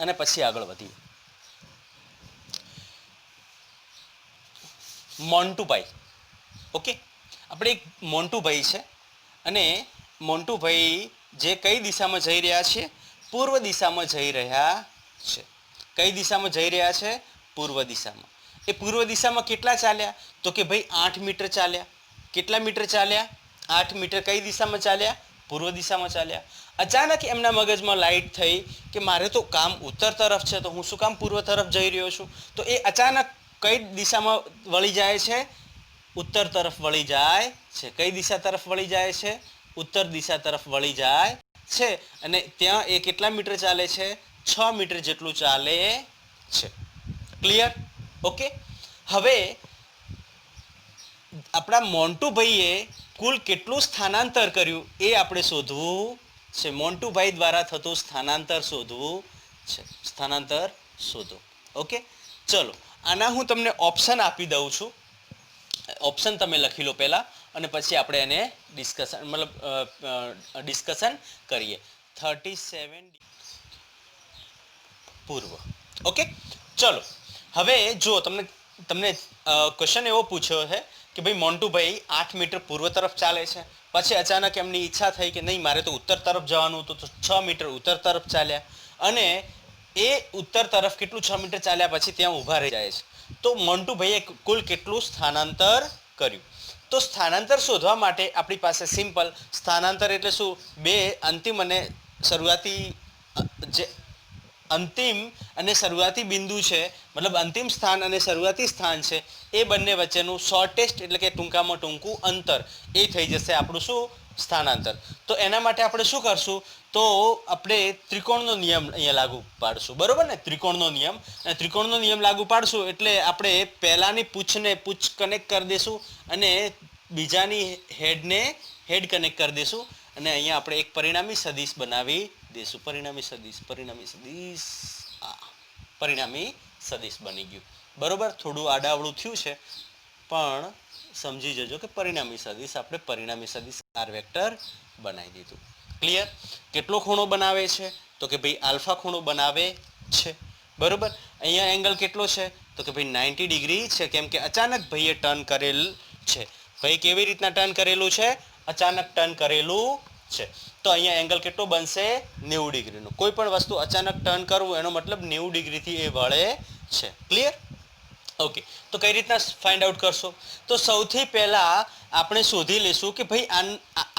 અને પછી આગળ વધીએ. મોન્ટુભાઈ, ઓકે, આપણે એક મોન્ટુભાઈ છે અને મોન્ટુભાઈ જે કઈ દિશામાં જઈ રહ્યા છે? પૂર્વ દિશામાં જઈ રહ્યા છે. કઈ દિશામાં જઈ રહ્યા છે? પૂર્વ દિશામાં. એ પૂર્વ દિશામાં કેટલા ચાલ્યા? તો કે ભાઈ 8 મીટર ચાલ્યા. કેટલા મીટર ચાલ્યા? 8 મીટર. કઈ દિશામાં ચાલ્યા? પૂર્વ દિશામાં ચાલ્યા. અચાનક એમના મગજમાં લાઈટ થઈ કે મારે તો કામ ઉત્તર તરફ છે, તો હું શું કામ પૂર્વ તરફ જઈ રહ્યો છું? તો એ અચાનક કઈ દિશામાં વળી જાય છે? ઉત્તર તરફ વળી જાય છે. કઈ દિશા તરફ વળી જાય છે? ઉત્તર દિશા તરફ વળી જાય છે. અને ત્યાં એ કેટલા મીટર ચાલે છે? 6 મીટર જેટલું ચાલે છે. ક્લિયર? ઓકે. હવે આપણા મોન્ટુભાઈએ કુલ કેટલું સ્થાનાંતર કર્યું એ આપણે શોધવું છે. મોન્ટુભાઈ દ્વારા થતું સ્થાનાંતર શોધવું છે. સ્થાનાંતર શોધો. ઓકે, ચલો. આના હું તમને ઓપ્શન આપી દઉં છું. ઓપ્શન તમે લખી લો પહેલા અને પછી આપણે એને ડિસ્કશન કરીએ. 37 પૂર્વ. ઓકે, ચલો. હવે જો તમને ક્વેશ્ચન એવો પૂછ્યો છે કે ભાઈ મોન્ટુભાઈ 8 મીટર પૂર્વ તરફ ચાલે છે, પછી અચાનક એમની ઈચ્છા થઈ કે નહીં મારે તો ઉત્તર તરફ જવાનું હતું, તો 6 મીટર ઉત્તર તરફ ચાલ્યા અને એ ઉત્તર તરફ કેટલું 6 મીટર ચાલ્યા પછી ત્યાં ઊભા રહી જાય છે. તો મોન્ટુભાઈએ કુલ કેટલું સ્થાનાંતર કર્યું? તો સ્થાનાંતર શોધવા માટે આપણી પાસે સિમ્પલ સ્થાનાંતર એટલે શું? બે અંતિમ અને શરૂઆતી જે અંતિમ અને શરૂઆતી બિંદુ છે, મતલબ અંતિમ સ્થાન અને શરૂઆતી સ્થાન છે, એ બંને વચ્ચેનું શોર્ટેસ્ટ એટલે કે ટૂંકામાં ટૂંકું અંતર એ થઈ જશે આપણું શું? સ્થાનાંતર. તો એના માટે આપણે શું કરશું? તો આપણે ત્રિકોણનો નિયમ અહીંયા લાગુ પાડશું. બરોબર ને? ત્રિકોણનો નિયમ. અને ત્રિકોણનો નિયમ લાગુ પાડશું એટલે આપણે પહેલાની પૂછ કનેક્ટ કરી દઈશું અને બીજાની હેડને હેડ કનેક્ટ કરી દઈશું અને અહીંયા આપણે એક પરિણામી સદિશ બનાવી દઈશું. પરિણામી સદિશ બની ગયું. બરોબર? થોડું આડાવડું થયું છે પણ સમજી જજો કે પરિણામી સદિશ આપણે પરિણામી સદિશ આર વેક્ટર બનાવી દીધું. ક્લિયર? કેટલો ખૂણો બનાવે છે? તો કે ભાઈ આલ્ફા ખૂણો બનાવે છે. બરોબર? અહીંયા એંગલ કેટલો છે? તો કે ભાઈ 90 ડિગ્રી છે. કેમ કે અચાનક ભાઈએ ટર્ન કરેલ છે. ભાઈ કેવી રીતના ટર્ન કરેલું છે? અચાનક ટર્ન કરેલું છે. તો અહીંયા એંગલ કેટલો બનશે? 90 ડિગ્રીનો. કોઈ પણ વસ્તુ અચાનક ટર્ન કરવું એનો મતલબ 90 ડિગ્રીથી એ વળે છે. ક્લિયર? ઓકે. તો કઈ રીતના ફાઇન્ડ આઉટ કરશો? તો સૌથી પહેલા આપણે શોધી લઈશું કે ભાઈ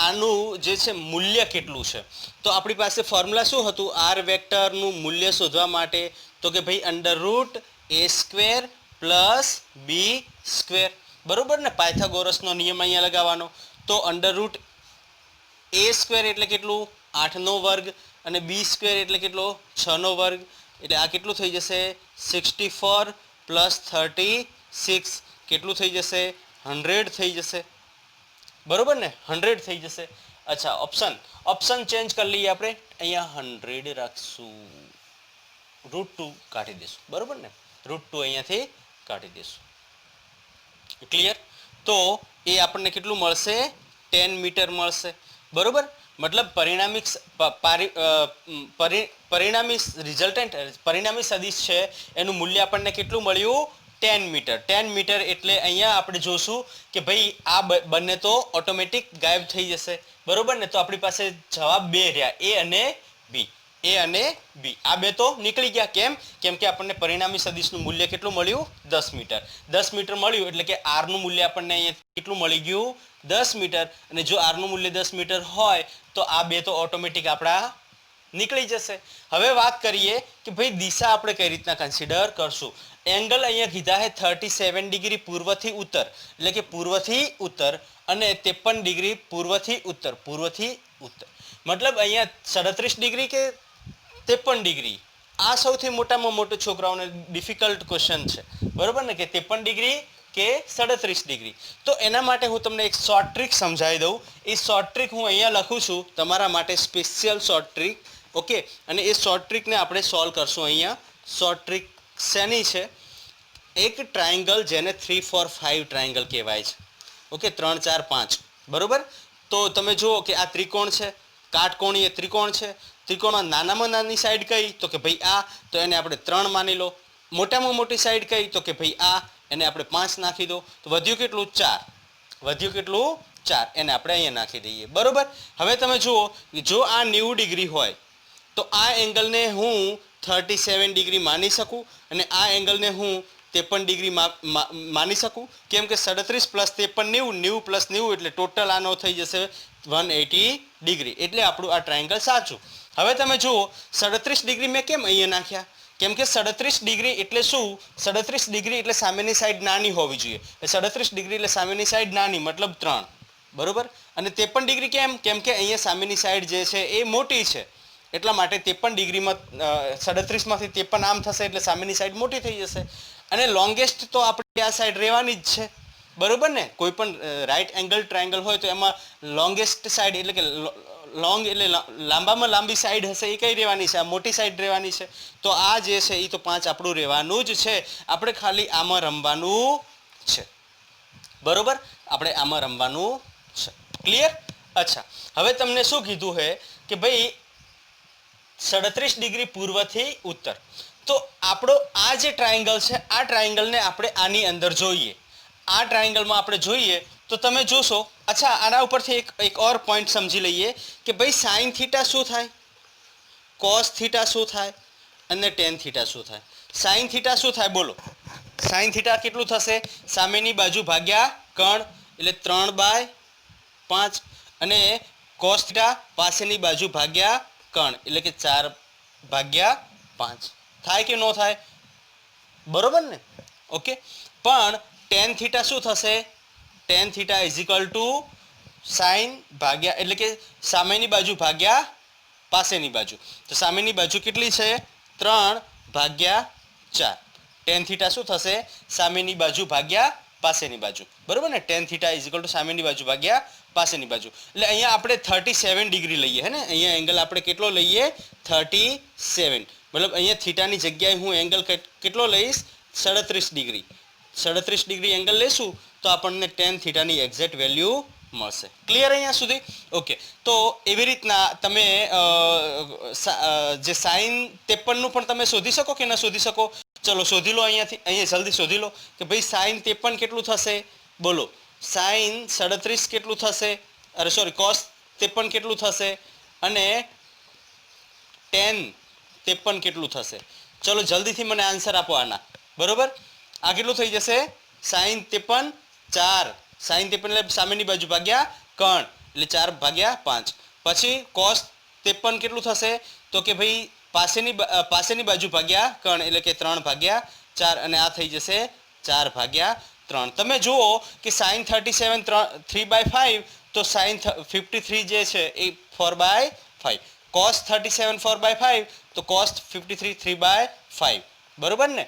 આનું જે છે મૂલ્ય કેટલું છે. તો આપણી પાસે ફોર્મ્યુલા શું હતું આર વેક્ટરનું મૂલ્ય શોધવા માટે? તો કે ભાઈ √a² + b². બરોબર ને? પાયથાગોરસનો નિયમ અહીંયા લગાવવાનો. તો √a² એટલે કેટલું? 8નો વર્ગ અને b² એટલે કેટલો? 6નો વર્ગ. એટલે આ કેટલું થઈ જશે? 64 + 36 કેટલું થઈ જશે? 100 થઈ જશે. બરોબર ને? 100 થઈ જશે. અચ્છા, ઓપ્શન ચેન્જ કરી લઈએ આપણે. અહીંયા 100 રાખશું, √2 કાઢી દઈશું. બરોબર ને? √2 અહીંયાથી કાઢી દઈશું. ક્લિયર? તો એ આપણને કેટલું મળશે? 10 મીટર મળશે. બરોબર? મતલબ પરિણામી સદિશ છે એનું મૂલ્ય આપણને કેટલું મળ્યું? 10 મીટર. 10 મીટર એટલે અહીંયા આપણે જોશું કે ભાઈ આ બંને તો ઓટોમેટિક ગાયબ થઈ જશે. બરોબર ને? તો આપણી પાસે જવાબ બે રહ્યા, એ અને બી. આ બે તો નીકળી ગયા. કેમ કે આપણને પરિણામી સદિશનું મૂલ્ય કેટલું મળ્યું? 10 મીટર. 10 મીટર મળ્યું એટલે કે આરનું મૂલ્ય આપણને અહીંયા કેટલું મળી ગયું? 10 મીટર. અને જો આરનું મૂલ્ય 10 મીટર હોય તો આ બે તો ઓટોમેટિક આપણા નીકળી જશે. હવે વાત કરીએ કે ભાઈ દિશા આપણે કઈ રીતના કન્સિડર કરશું. એંગલ અહીંયા કીધા છે 37 ડિગ્રી પૂર્વથી ઉત્તર, એટલે કે પૂર્વથી ઉત્તર, અને 53 ડિગ્રી પૂર્વથી ઉત્તર, પૂર્વથી ઉત્તર. મતલબ અહીંયા 37 ડિગ્રી કે 53 ડિગ્રી, આ સૌથી મોટામાં મોટો છોકરાઓને ડિફિકલ્ટ ક્વેશ્ચન છે, બરોબર ને, કે 53 ડિગ્રી કે 37 ડિગ્રી. તો એના માટે હું તમને એક શોર્ટ ટ્રીક સમજાવી દઉં. એ શોર્ટ ટ્રીક હું અહીંયા લખું છું તમારા માટે, સ્પેશિયલ શોર્ટ ટ્રીક. ઓકે, અને એ શોર્ટ ટ્રીકને આપણે સોલ્વ કરશું અહીંયા. શોર્ટ ટ્રીક શેની છે? એક ટ્રાયંગલ જેને 3, 4, 5 ટ્રાયંગલ કહેવાય છે. ઓકે, 3, 4, 5, બરોબર. તો તમે જુઓ કે આ ત્રિકોણ છે, કાટકોણીય ત્રિકોણ છે. ત્રિકોણમાં નાનામાં નાની સાઈડ કઈ? તો કે ભાઈ આ, તો એને આપણે 3 માની લો. મોટામાં મોટી સાઈડ કઈ? તો કે ભાઈ આ, એને આપણે 5 નાખી દો. તો વધ્યું કેટલું? 4. વધ્યું કેટલું? 4. એને આપણે અહીંયા નાખી દઈએ, બરોબર. હવે તમે જુઓ, જો આ 90 ડિગ્રી હોય તો આ એંગલને હું 37 ડિગ્રી માની શકું, અને આ એંગલને હું 53 ડિગ્રી માની શકું. કેમ કે 37 પ્લસ 53 90, 90 પ્લસ 90 એટલે ટોટલ આનો થઈ જશે 180 ડિગ્રી. એટલે આપણું આ ટ્રાયંગલ સાચું. હવે તમે જુઓ 37 ડિગ્રી મેં કેમ અહીંયા નાખ્યા? કેમ કે 37 ડિગ્રી એટલે શું? 37 ડિગ્રી એટલે સામેની સાઈડ નાની હોવી જોઈએ. 37 ડિગ્રી એટલે સામેની સાઈડ નાની, મતલબ 3, બરોબર. અને 53 ડિગ્રી કેમ? કેમ કે અહીંયા સામેની સાઈડ જે છે એ મોટી છે, એટલા માટે 53 ડિગ્રીમાં 37માંથી 53 આમ થશે એટલે સામેની સાઈડ મોટી થઈ જશે. અને લોંગેસ્ટ તો આપણી આ સાઈડ રહેવાની જ છે, બરોબર ને. કોઈ પણ રાઈટ એંગલ ટ્રાયંગલ હોય તો એમાં લોંગેસ્ટ સાઈડ એટલે કે લોંગ એટલે લાંબામાં લાંબી સાઈડ હશે એ કઈ રહેવાની છે? આ મોટી સાઈડ રહેવાની છે. તો આ જે છે એ તો 5 આપણું રહેવાનું જ છે. આપણે ખાલી આમાં રમવાનું છે, બરોબર. આપણે આમાં રમવાનું છે. ક્લિયર? અચ્છા, હવે તમને શું કીધું છે કે ભાઈ 37 ડિગ્રી પૂર્વથી ઉત્તર. તો આપણો આ જે ટ્રાયંગલ છે, આ ટ્રાયંગલને આપણે આની અંદર જોઈએ. આ ટ્રાયંગલમાં આપણે જોઈએ તો તમે જોશો. અચ્છા, આના ઉપરથી એક ઓર પોઈન્ટ સમજી લઈએ કે ભાઈ સાઇન થીટા શું થાય, કોસ થીટા શું થાય, અને ટેન થીટા શું થાય. સાઇન થીટા શું થાય બોલો? સાઇન થીટા કેટલું થશે? સામેની બાજુ ભાગ્યા કર્ણ એટલે 3/5, અને કોસ થીટા પાસેની બાજુ ભાગ્યા કર્ણ એટલે કે 4/5. થાય કે ન થાય? બરોબર ને? ઓકે. પણ ટેન થીટા શું થશે? Tan theta is equal to sine ભાગ્યા એટલે કે સામેની બાજુ ભાગ્યા પાસેની બાજુ. તો સામેની બાજુ કેટલી છે? 3/4. ટેન થીટા શું થશે? સામેની બાજુ ભાગ્યા પાસેની બાજુ, બરોબર ને. Ten theta is equal two સામેની બાજુ ભાગ્યા પાસેની બાજુ. એટલે અહીંયા આપણે 37 ડિગ્રી લઈએ, હે ને. અહીંયા એંગલ આપણે કેટલો લઈએ? 37. મતલબ અહીંયા થીટાની જગ્યાએ હું એંગલ કેટલો લઈશ? 37 ડિગ્રી. 37 ડિગ્રી એંગલ લેશું તો આપણને ટેન થીટાની એક્ઝેક્ટ વેલ્યુ મળશે. ક્લિયર અહીંયા સુધી? ઓકે. તો એવી રીતના તમે જે સાઇન 53નું પણ તમે શોધી શકો કે ન શોધી શકો? ચલો શોધી લો. અહીંયા જલ્દી શોધી લો કે ભાઈ સાઇન 53 કેટલું થશે? બોલો. સાઇન 37 કેટલું થશે? અરે સોરી, કોસ 53 કેટલું થશે? અને ટેન 53 કેટલું થશે? ચલો જલ્દીથી મને આન્સર આપો આના, બરોબર. આ કેટલું થઈ જશે? સાઇન 53 4. સાઇન 53 એટલે સામેની બાજુ ભાગ્યા કર્ણ એટલે 4/5. પછી કોસ 53 કેટલું થશે? તો કે ભાઈ પાસેની બાજુ ભાગ્યા કર્ણ એટલે કે 3/4, અને આ થઈ જશે 4/3. તમે જુઓ કે સાઇન 37 3/5, તો સાઇન 53 જે છે એ 4/5. કોસ 37 4/5, તો કોસ 53 3/5, બરોબર ને.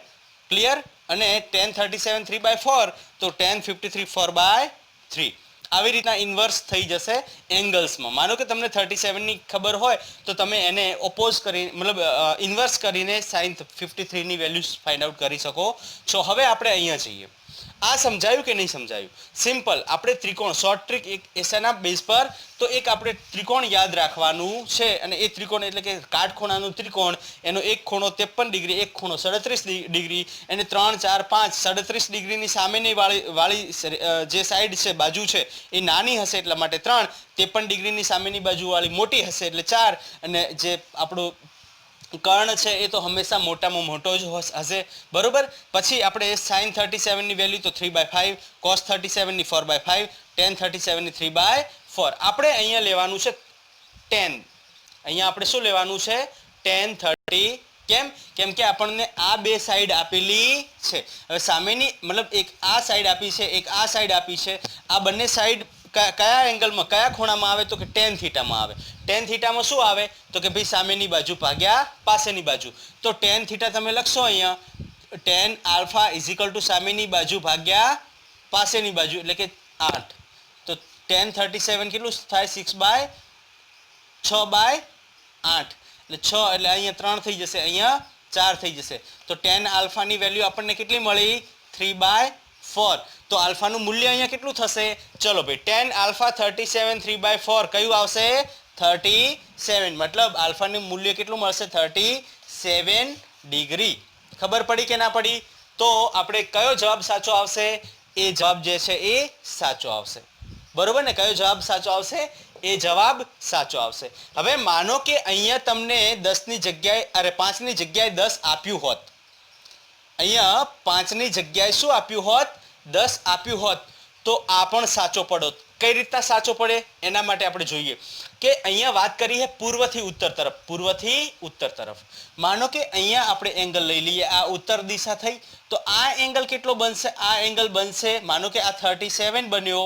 ક્લિયર? અને ટેન 37 3/4, તો ટેન 53 4/3. આવી રીતના ઇન્વર્સ થઈ જશે એંગલ્સમાં. માનો કે તમને 37ની ખબર હોય તો તમે એને ઓપોઝ કરી મતલબ ઇન્વર્સ કરીને સાઇન 53ની વેલ્યુ ફાઇન્ડ આઉટ કરી શકો છો. હવે આપણે અહીંયા જઈએ. આ સમજાયું કે નહીં સમજાયું? સિમ્પલ. આપણે ત્રિકોણ શોર્ટ ટ્રીક એક એસાના બેઝ પર તો એક આપણે ત્રિકોણ યાદ રાખવાનું છે, અને એ ત્રિકોણ એટલે કે કાટખૂણાનું ત્રિકોણ. એનો એક ખૂણો 53 ડિગ્રી, એક ખૂણો 37 ડિગ્રી, એને 3 4 5 37 ડિગ્રીની સામેની વાળી જે સાઈડ છે, બાજુ છે, એ નાની હશે એટલા માટે 3, 53 ડિગ્રીની સામેની બાજુ વાળી મોટી હશે એટલે 4, અને જે આપણું કર્ણ છે એ તો હંમેશા મોટામાં મોટો જ હશે, બરોબર. પછી આપણે સાઇન 37ની વેલ્યુ તો 3/5, કોસ 37ની 4/5, ટેન 37ની 3/4. આપણે અહીંયા લેવાનું છે 10. અહીંયા આપણે શું લેવાનું છે? tan 30. કેમ કે આપણને આ બે સાઈડ આપેલી છે. હવે સામેની મતલબ એક આ સાઈડ આપી છે, એક આ સાઈડ આપી છે. આ બંને સાઈડ કયા એંગલમાં, કયા ખૂણામાં આવે? તો કે tan થીટામાં આવે. tan થીટામાં શું આવે? તો કે ભાઈ સામેની બાજુ ભાગ્યા પાસેની બાજુ. તો tan થીટા તમે લખશો અહીંયા tan alpha is equal two સામેની બાજુ ભાગ્યા પાસેની બાજુ એટલે કે 8. તો tan 37 કેટલું થાય? 6/8 એટલે 6 એટલે અહીંયા 3 થઈ જશે, અહીંયા 4 થઈ જશે. તો tan આલ્ફાની વેલ્યુ આપણને કેટલી મળી? 3/4. તો આલ્ફાનું મૂલ્ય અહીંયા કેટલું થશે? ચલો ભાઈ, tan આલ્ફા 37 3/4 કયું આવશે? 37. મતલબ આલ્ફાનું મૂલ્ય કેટલું મળશે? 37 ડિગ્રી. ખબર પડી કે ના પડી? તો આપણે કયો જવાબ સાચો આવશે? એ જવાબ જે છે એ સાચો આવશે. બરોબર ને? કયો જવાબ સાચો આવશે? એ જવાબ સાચો આવશે. હવે માનો કે અહીંયા તમને 10 ની જગ્યાએ 5 ની જગ્યાએ 10 આપ્યું હોત. અહીંયા 5 ની જગ્યાએ શું આપ્યું હોત? 10 આપ્યું હોત તો આ પણ સાચો પડોત. કઈ રીતના સાચો પડે એના માટે આપણે જોઈએ કે અહીંયા વાત કરી છે પૂર્વથી ઉત્તર તરફ. પૂર્વથી ઉત્તર તરફ માનો કે અહીંયા આપણે એંગલ લઈ લઈએ. આ ઉત્તર દિશા થઈ. તો આ એંગલ કેટલો બનશે? આ એંગલ બનશે, માનો કે આ 37 બન્યો,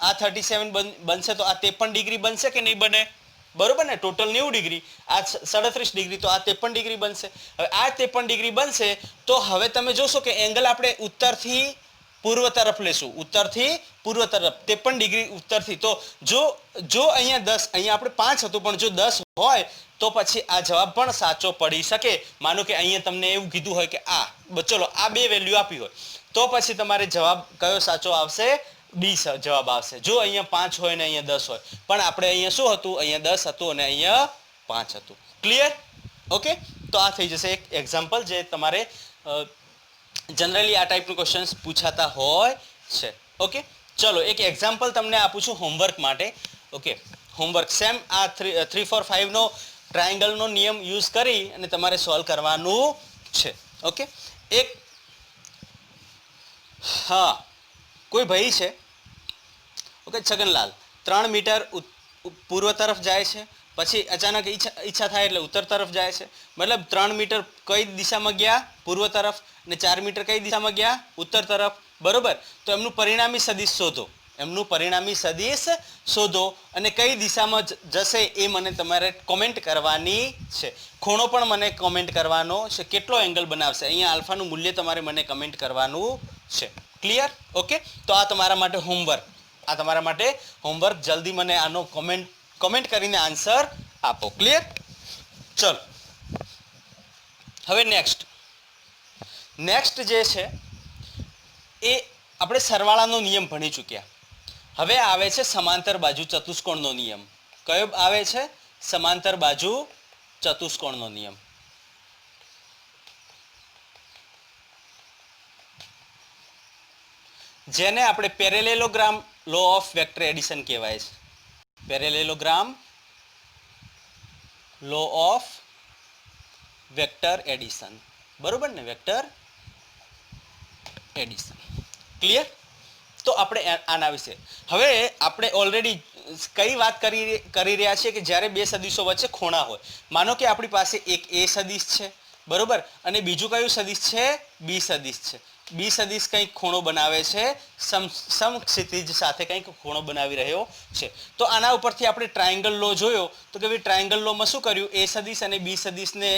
આ 37 બનશે તો આ 53 ડિગ્રી બનશે કે નહીં બને? બરોબર ને? ટોટલ 90 ડિગ્રી, આ 37 ડિગ્રી, તો આ 53 ડિગ્રી બનશે. હવે આ 53 ડિગ્રી બનશે તો હવે તમે જોશો કે એંગલ આપણે ઉત્તરથી પૂર્વ તરફ લેશું. ઉત્તરથી પૂર્વ તરફ 53 ડિગ્રી ઉત્તરથી. તો જો અહીંયા 10, અહીંયા આપણે 5 હતું, પણ જો 10 હોય તો પછી આ જવાબ પણ સાચો પડી શકે. માનો કે અહીંયા તમને એવું કીધું હોય કે ચલો આ બે વેલ્યુ આપી હોય તો પછી તમારે જવાબ કયો સાચો આવશે? ડી જવાબ આવશે. જો અહીંયા 5 હોય ને અહીંયા 10 હોય, પણ આપણે અહીંયા શું હતું? અહીંયા 10 હતું અને અહીંયા 5 હતું. ક્લિયર? ઓકે. તો આ થઈ જશે એક એક્ઝામ્પલ જે તમારે જનરલી આ ટાઈપનું ક્વેશ્ચન્સ પૂછાતા હોય છે. ઓકે, ચલો એક એક્ઝામ્પલ તમને આપું છું હોમવર્ક માટે. ઓકે, હોમવર્ક સેમ આ 3 4 5 નો ટ્રાયેંગલનો નિયમ યુઝ કરી અને તમારે સોલ્વ કરવાનું છે. ઓકે, એક કોઈ ભાઈ છે, ઓકે, છગનલાલ 3 મીટર પૂર્વ તરફ જાય છે, પછી અચાનક ઈચ્છા થાય એટલે ઉત્તર તરફ જાય છે. મતલબ 3 મીટર કઈ દિશામાં ગયા? પૂર્વ તરફ. અને 4 મીટર કઈ દિશામાં ગયા? ઉત્તર તરફ. બરોબર. તો એમનું પરિણામી સદિશ શોધો. એમનું પરિણામી સદિશ શોધો અને કઈ દિશામાં જશે એ મને તમારે કોમેન્ટ કરવાની છે. ખૂણો પણ મને કોમેન્ટ કરવાનો છે. કેટલો એંગલ બનાવશે અહીંયા આલ્ફાનું મૂલ્ય તમારે મને કમેન્ટ કરવાનું છે. ક્લિયર? ઓકે. તો આ તમારા માટે હોમવર્ક. આ તમારા માટે હોમવર્ક. જલ્દી મને આનો કમેન્ટ કરીને આન્સર આપો. ક્લિયર? ચલો હવે નેક્સ્ટ જે છે એ આપણે સરવાળાનો નિયમ ભણી ચૂક્યા. હવે આવે છે સમાંતર બાજુ ચતુષ્કોણનો નિયમ. કયો આવે છે? સમાંતર બાજુ ચતુષ્કોણનો નિયમ. જેને આપણે parallelogram law of vector addition કહેવાય છે. Parallelogram law of vector addition. બરોબર ને? Vector addition. ક્લિયર? તો આપણે આના વિશે હવે આપણે ઓલરેડી કઈ વાત કરી રહ્યા છીએ કે જ્યારે બે સદિશો વચ્ચે ખૂણા હોય. માનો કે આપણી પાસે એક એ સદિશ છે, બરોબર, અને બીજું કયું સદિશ છે? બી સદિશ છે. બી સદિશ કંઈક ખૂણો બનાવે છે, સમક્ષિતિજ સાથે કંઈક ખૂણો બનાવી રહ્યો છે. તો આના ઉપરથી આપણે ટ્રાયેંગલ લો જોયો તો કે ભાઈ ટ્રાયેંગલ લોમાં શું કર્યું? એ સદિશ અને બી સદિશને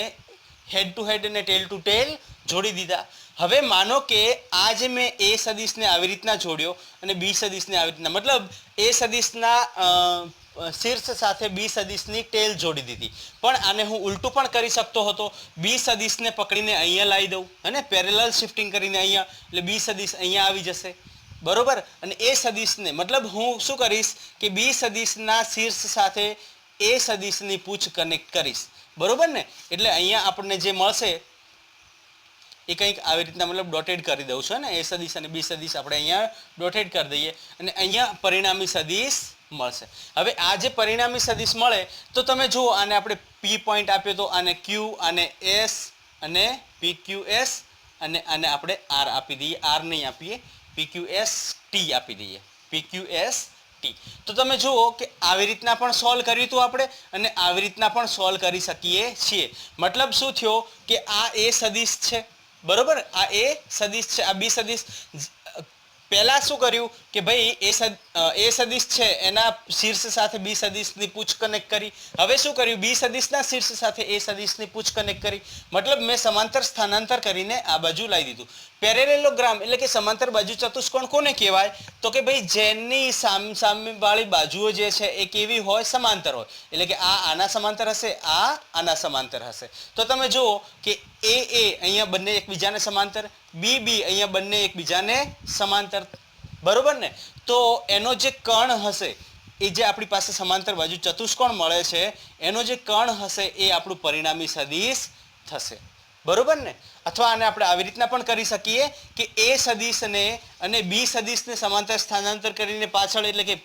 હેડ ટુ હેડ અને ટેલ ટુ ટેલ જોડી દીધા. હવે માનો કે આ જે મેં એ સદિશને આવી રીતના જોડ્યો અને બી સદિશને આવી રીતના, મતલબ એ સદિશના શીર્ષ સાથે બી સદિશની ટેલ જોડી દીધી. પણ આને હું ઉલટું પણ કરી શકતો હતો. બી સદિશને પકડીને અહીંયા લાવી દઉં અને પેરેલલ શિફ્ટિંગ કરીને અહીંયા, એટલે બી સદિશ અહીંયા આવી જશે. બરોબર. અને એ સદિશને મતલબ હું શું કરીશ કે બી સદિશના શીર્ષ સાથે એ સદિશની પૂંછ કનેક્ટ કરીશ. બરોબર ને? એટલે અહીંયા આપણને જે મળશે એ કંઈક આવી રીતના મતલબ ડોટેડ કરી દઉં છું ને. એ સદિશ અને બી સદિશ આપણે અહીંયા ડોટેડ કરી દઈએ અને અહીંયા પરિણામી સદિશ મળશે. હવે આ જે પરિણામી સદિશ મળે તો તમે જુઓ, આને આપણે પી પોઈન્ટ આપ્યો તો આને ક્યુ, આને એસ અને પી ક્યુ એસ, અને આને આપણે આર આપી દઈએ. આર નહીં આપીએ, પી ક્યુ એસ ટી આપી દઈએ. પી ક્યુ એસ ટી. તો તમે જુઓ કે આવી રીતના પણ સોલ્વ કર્યું હતું આપણે અને આવી રીતના પણ સોલ્વ કરી શકીએ છીએ. મતલબ શું થયો કે આ એ સદિશ છે, બરોબર, આ એ સદિશ છે, આ બી સદિશ. પહેલા શું કર્યું કે ભાઈ એ સદિશ છે એના શીર્ષ સાથે બી સદિશની પૂછ કનેક્ટ કરી. હવે શું કર્યું, બી સદિશના શીર્ષ સાથે એ સદિશની પૂછ કનેક્ટ કરી. મતલબ મેં સમાંતર સ્થાનાંતર કરીને આ બાજુ લાવી દીધું. પેરેલેલોગ્રામ એટલે કે સમાંતર બાજુ ચતુષ્કોણ કોને કહેવાય, તો કે ભાઈ જેની સામેવાળી બાજુઓ જે છે એ કેવી હોય, સમાંતર હોય. એટલે કે આ આના સમાંતર હશે, આ આના સમાંતર હશે. તો તમે જુઓ કે એ અહીંયા બંને એકબીજાને સમાંતર, બી અહીંયા બંને એકબીજાને સમાંતર, બરોબર ને. તો એનો જે કર્ણ હશે એ જે આપણી પાસે સમાંતર બાજુ ચતુષ્કોણ મળે છે એનો જે કર્ણ હશે એ આપણું પરિણામી સદિશ થશે, બરોબર ને. અથવા આને આપણે આવી રીતના પણ કરી શકીએ કે એ સદિશને અને બી સદિશને સમાંતર સ્થાનાંતર કરીને પાછળ, એટલે કે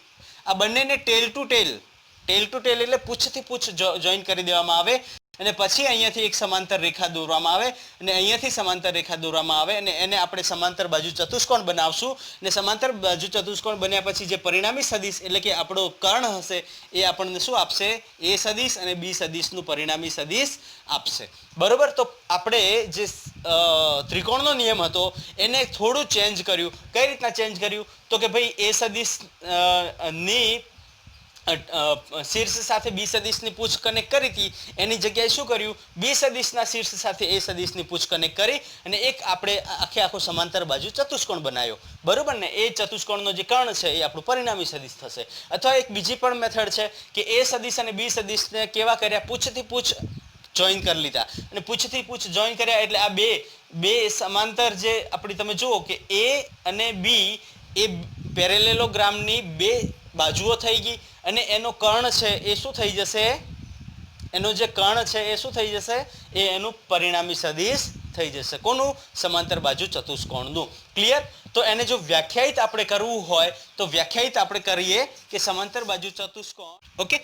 આ બંનેને ટેલ ટુ ટેલ એટલે પૂછથી પૂછ જોઈન કરી દેવામાં આવે અને પછી અહીંયાથી એક સમાંતર રેખા દોરવામાં આવે અને અહીંયાથી સમાંતર રેખા દોરવામાં આવે અને એને આપણે સમાંતર બાજુ ચતુષ્કોણ બનાવશું. અને સમાંતર બાજુ ચતુષ્કોણ બન્યા પછી જે પરિણામી સદિશ એટલે કે આપણો કર્ણ હશે એ આપણને શું આપશે, એ સદિશ અને બી સદિશનું પરિણામી સદિશ આપશે, બરોબર. તો આપણે જે ત્રિકોણનો નિયમ હતો એને થોડું ચેન્જ કર્યું. કઈ રીતના ચેન્જ કર્યું, તો કે ભાઈ એ સદિશ ની શીર્ષ સાથે બી સદિશની પૂછ કનેક્ટ કરી હતી એની જગ્યાએ શું કર્યું, બી સદિશના શીર્ષ સાથે એ સદિશની પૂછ કનેક્ટ કરી અને એક આપણે આખો સમાંતર બાજુ ચતુષ્કોણ બનાવ્યો, બરોબર ને. એ ચતુષ્કોણનો જે કર્ણ છે એ આપણું પરિણામી સદિશ થશે. અથવા એક બીજી પણ મેથડ છે કે એ સદિશ અને બી સદિશને કેવા કર્યા, પૂછથી પૂછ જોઈન કરી લીધા અને પૂછથી પૂછ જોઈન કર્યા એટલે આ બે સમાંતર જે આપણી તમે જુઓ કે એ અને બી એ પેરેલેલોગ્રામની બે બાજુઓ થઈ ગઈ અને એનો કર્ણ છે એ શું થઈ જશે, એનો જે કર્ણ છે એ શું થઈ જશે, એ એનું પરિણામી સદિશ થઈ જશે. કોનું, સમાંતર બાજુ ચતુષ્કોણનું. ક્લિયર. તો એને જો વ્યાખ્યાયિત આપણે કરવું હોય તો વ્યાખ્યાયિત આપણે કરીએ કે સમાંતર બાજુ ચતુષ્કોણ. ઓકે,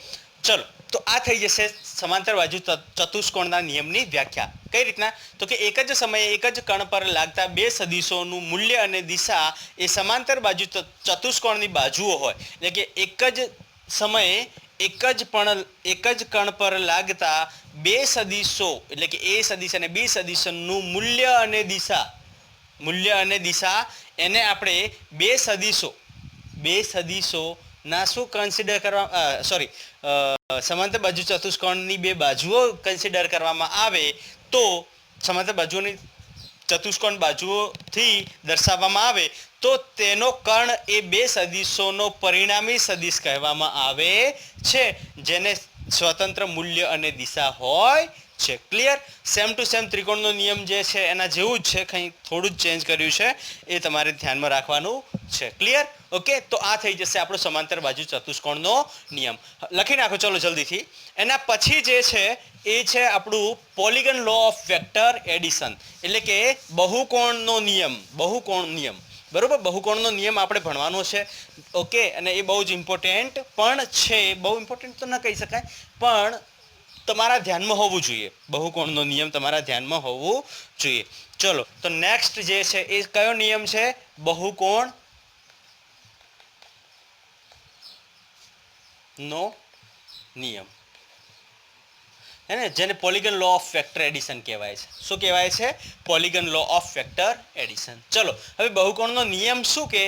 ચલો. તો આ થઈ જશે સમાંતર બાજુ ચતુષ્કોણના નિયમની વ્યાખ્યા. કઈ રીતના, તો કે એક જ સમયે એક જ કણ પર લાગતા બે સદિશોનું મૂલ્ય અને દિશા એ સમાંતર બાજુ ચતુષ્કોણની બાજુઓ હોય. એટલે કે એક જ સમયે એક જ કણ પર લાગતા બે સદિશો એટલે કે એ સદિશ અને બી સદિશનું મૂલ્ય અને દિશા એને આપણે બે સદિશો ના શું કન્સિડર કરવા, સમાંતર બાજુ ચતુષ્કોણની બે બાજુઓ કન્સિડર કરવામાં આવે તો સમાંતર બાજુઓની ચતુષ્કોણ બાજુઓથી દર્શાવવામાં આવે તો તેનો કર્ણ એ બે સદિશોનો પરિણામી સદિશ કહેવામાં આવે છે જેને સ્વતંત્ર મૂલ્ય અને દિશા હોય છે. ક્લિયર. સેમ ટુ સેમ ત્રિકોણનો નિયમ જે છે એના જેવું જ છે, કંઈ થોડું જ ચેન્જ કર્યું છે, એ તમારે ધ્યાનમાં રાખવાનું છે. ક્લિયર. ઓકે, તો આ થઈ જશે આપણો સમાંતર બાજુ ચતુષ્કોણનો નિયમ. લખી નાખો ચલો જલ્દીથી. એના પછી જે છે એ છે આપણું polygon law of vector addition એટલે કે બહુકોણનો નિયમ, બરોબર. બહુકોણનો નિયમ આપણે ભણવાનો છે. ઓકે, અને એ બહુ જ ઇમ્પોર્ટન્ટ પણ છે. બહુ ઇમ્પોર્ટન્ટ તો ન કહી શકાય પણ તમારા ધ્યાનમાં હોવું જોઈએ. બહુકોણનો નિયમ તમારા ધ્યાનમાં હોવું જોઈએ. ચલો, તો નેક્સ્ટ જે છે એ કયો નિયમ છે, બહુકોણ નો નિયમ, હે ને, જેને polygon law of vector addition કહેવાય છે. શું કહેવાય છે, polygon law of vector addition. ચલો, હવે બહુકોણનો નિયમ શું કે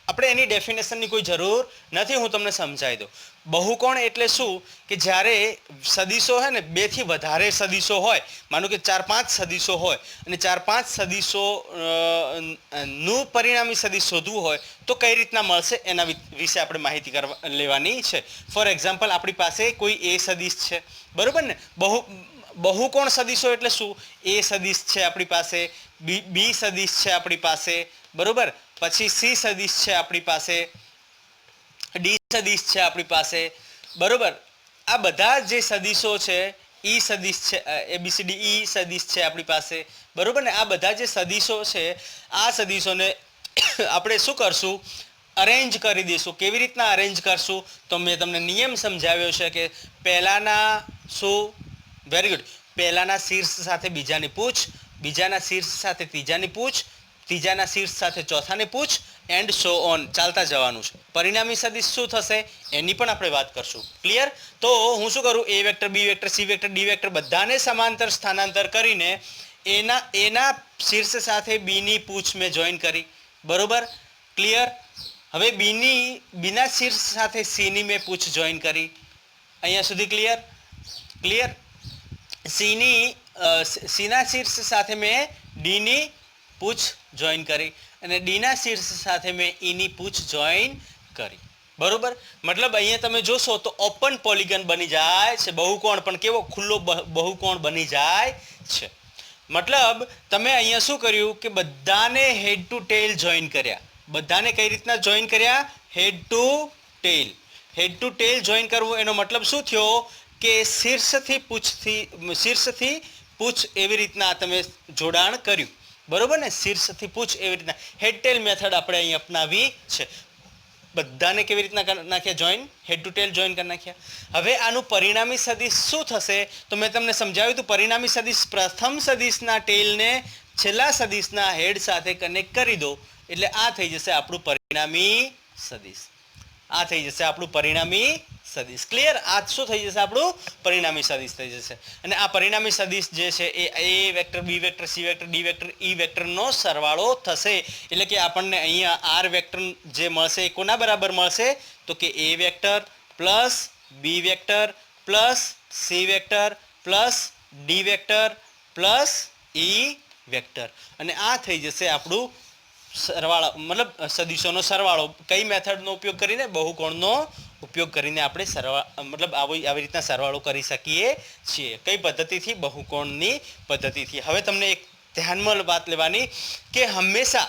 આપણે એની ડેફિનેશનની કોઈ જરૂર નથી, હું તમને સમજાવી દઉં. બહુકોણ એટલે શું કે જ્યારે સદિશો હે ને બે થી વધારે સદિશો હોય, માનો કે 4-5 સદિશો હોય અને 4-5 સદિશો નું પરિણામી સદિશ શોધવું હોય તો કઈ રીતના મળશે એના વિશે આપણે માહિતી લેવાની છે. ફોર એક્ઝામ્પલ આપણી પાસે કોઈ એ સદિશ છે, બરોબર ને. બહુકોણ સદિશો એટલે શું, એ સદિશ છે આપણી પાસે, બી સદિશ છે આપણી પાસે, બરોબર. પછી સી સદિશ છે આપણી પાસે, ડી સદિશ છે આપણી પાસે, બરોબર. આ બધા જે સદિશો છે, ઈ સદિશ છે, ABCD ઈ સદિશ છે આપણી પાસે, બરોબર ને. આ બધા જે સદિશો છે આ સદિશોને આપણે શું કરશું, અરેન્જ કરી દઈશું. કેવી રીતના અરેન્જ કરશું, તો મેં તમને નિયમ સમજાવ્યો છે કે પહેલાના શું, વેરી ગુડ, પહેલાના શીર્ષ સાથે બીજાની પૂછ, બીજાના શીર્ષ સાથે ત્રીજાની પૂછ, ત્રીજાના શીર્ષ સાથે ચોથાની પૂછ એન્ડ સો ઓન ચાલતા જવાનું છે. પરિણામી સદિશ શું થશે એની પણ આપણે વાત કરશું. ક્લિયર? તો હું શું કરું, A vector, B vector, C vector, D vector બધાને સમાંતર સ્થાનાંતર કરીને એના શીર્ષ સાથે બીની પૂછ મેં જોઈન કરી. બરોબર? ક્લિયર? હવે બીના શીર્ષ સાથે સીની મેં પૂછ જોઈન કરી. અહીંયા સુધી ક્લિયર? ક્લિયર? સીના શીર્ષ સાથે મેં ડીની પૂછ જોઈન કરી અને ડીના શીર્ષ સાથે મેં ઈની પૂછ જોઈન કરી. બરોબર? મતલબ અહીંયા તમે જોશો તો ઓપન પોલિગન બની જાય છે, બહુકોણ પણ કેવો ખુલ્લો બહુકોણ બની જાય છે. મતલબ તમે અહીંયા શું કર્યું કે બધાને હેડ ટુ ટેલ જોઈન કર્યા. બધાને કઈ રીતના જોઈન કર્યા? Head to tail. Head to tail join કરવું એનો મતલબ શું થયો કે શીર્ષથી પૂછ એવી રીતના તમે જોડાણ કર્યું. બરોબર ને? શીર્ષથી પૂછ એવી રીતના હેડ ટેલ મેથડ આપણે અહીં અપનાવી છે. બધાને કેવી રીતના કરી નાખ્યા? Join, head to tail join કરી નાખ્યા. હવે આનું પરિણામી સદિશ શું થશે તો મેં તમને સમજાવ્યું હતું. પરિણામી સદિશ પ્રથમ સદિશના ટેલને છેલ્લા સદિશના હેડ સાથે કનેક્ટ કરી દો એટલે આ થઈ જશે આપણું પરિણામી સદિશ. આ થઈ જશે આપણું પરિણામી સદિશ. ક્લિયર? આ શું થઈ જશે? આપણું પરિણામી સદિશ થઈ જશે. અને આ પરિણામી સદિશ જે છે એ A vector, B vector, C vector, D vector, E વેક્ટરનો સરવાળો થશે. એટલે કે આપણને અહીંયા આર વેક્ટર જે મળશે એ કોના બરાબર મળશે તો કે A vector plus B vector plus C vector plus D vector plus E vector. અને આ થઈ જશે આપણું સરવાળો, મતલબ સદિશોનો સરવાળો. કઈ મેથડનો ઉપયોગ કરીને? બહુકોણનો ઉપયોગ કરીને આપણે મતલબ આવી રીતના સરવાળો કરી શકીએ છીએ. કઈ પદ્ધતિથી? બહુકોણની પદ્ધતિથી. હવે તમને એક ધ્યાનમાં વાત લેવાની કે હંમેશા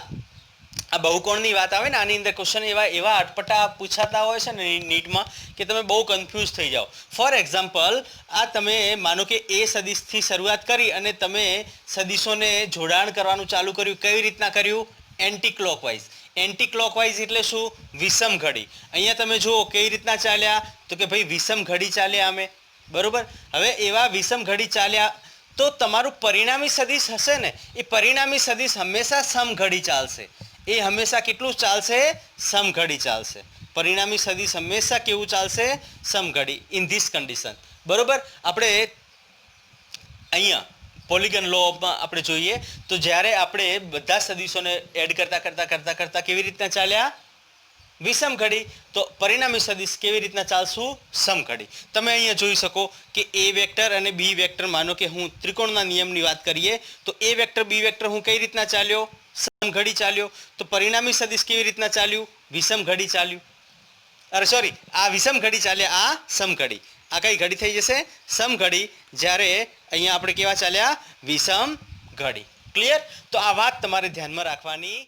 આ બહુકોણની વાત આવે ને આની અંદર ક્વેશ્ચન એવા અટપટા પૂછાતા હોય છે ને નીટમાં કે તમે બહુ કન્ફ્યુઝ થઈ જાઓ. ફોર એક્ઝામ્પલ, આ તમે માનો કે એ સદિશથી શરૂઆત કરી અને તમે સદિશોને જોડાણ કરવાનું ચાલુ કર્યું. કેવી રીતના કર્યું? Anti clockwise. એન્ટી ક્લોકવાઇઝ એટલે શું? વિષમ ઘડી. અહીંયા તમે જુઓ કઈ રીતના ચાલ્યા તો કે ભાઈ વિષમ ઘડી ચાલ્યા અમે. બરોબર? હવે એવા વિષમ ઘડી ચાલ્યા તો તમારું પરિણામી સદિશ હશે ને એ પરિણામી સદિશ હંમેશા સમઘડી ચાલશે. એ હંમેશા કેટલું ચાલશે? સમઘડી ચાલશે. પરિણામી સદિશ હંમેશા કેવું ચાલશે? સમઘડી. In this condition. બરોબર? આપણે અહીંયા પોલિગન લોમાં આપણે જોઈએ તો જ્યારે આપણે બધા સદિશોને એડ કરતા કેવી રીતના ચાલ્યા? વિષમ ઘડી. તો પરિણામી સદિશ કેવી રીતના ચાલશું? સમઘડી. તમે અહીંયા જોઈ શકો કે એ વેક્ટર અને બી વેક્ટર, માનો કે હું ત્રિકોણના નિયમની વાત કરીએ તો એ વેક્ટર બી વેક્ટર હું કઈ રીતના ચાલ્યો? સમઘડી ચાલ્યો. તો પરિણામી સદિશ કેવી રીતના ચાલ્યું? વિષમ ઘડી ચાલ્યું. અરે સોરી, આ વિષમ ઘડી ચાલ્યા, આ સમઘડી. આ કઈ ઘડી થઈ જશે? સમઘડી. જ્યારે અહીંયા આપણે કેવા ચાલ્યા? વિષમ ઘડી. ક્લિયર? તો આ વાત તમારે ધ્યાનમાં રાખવાની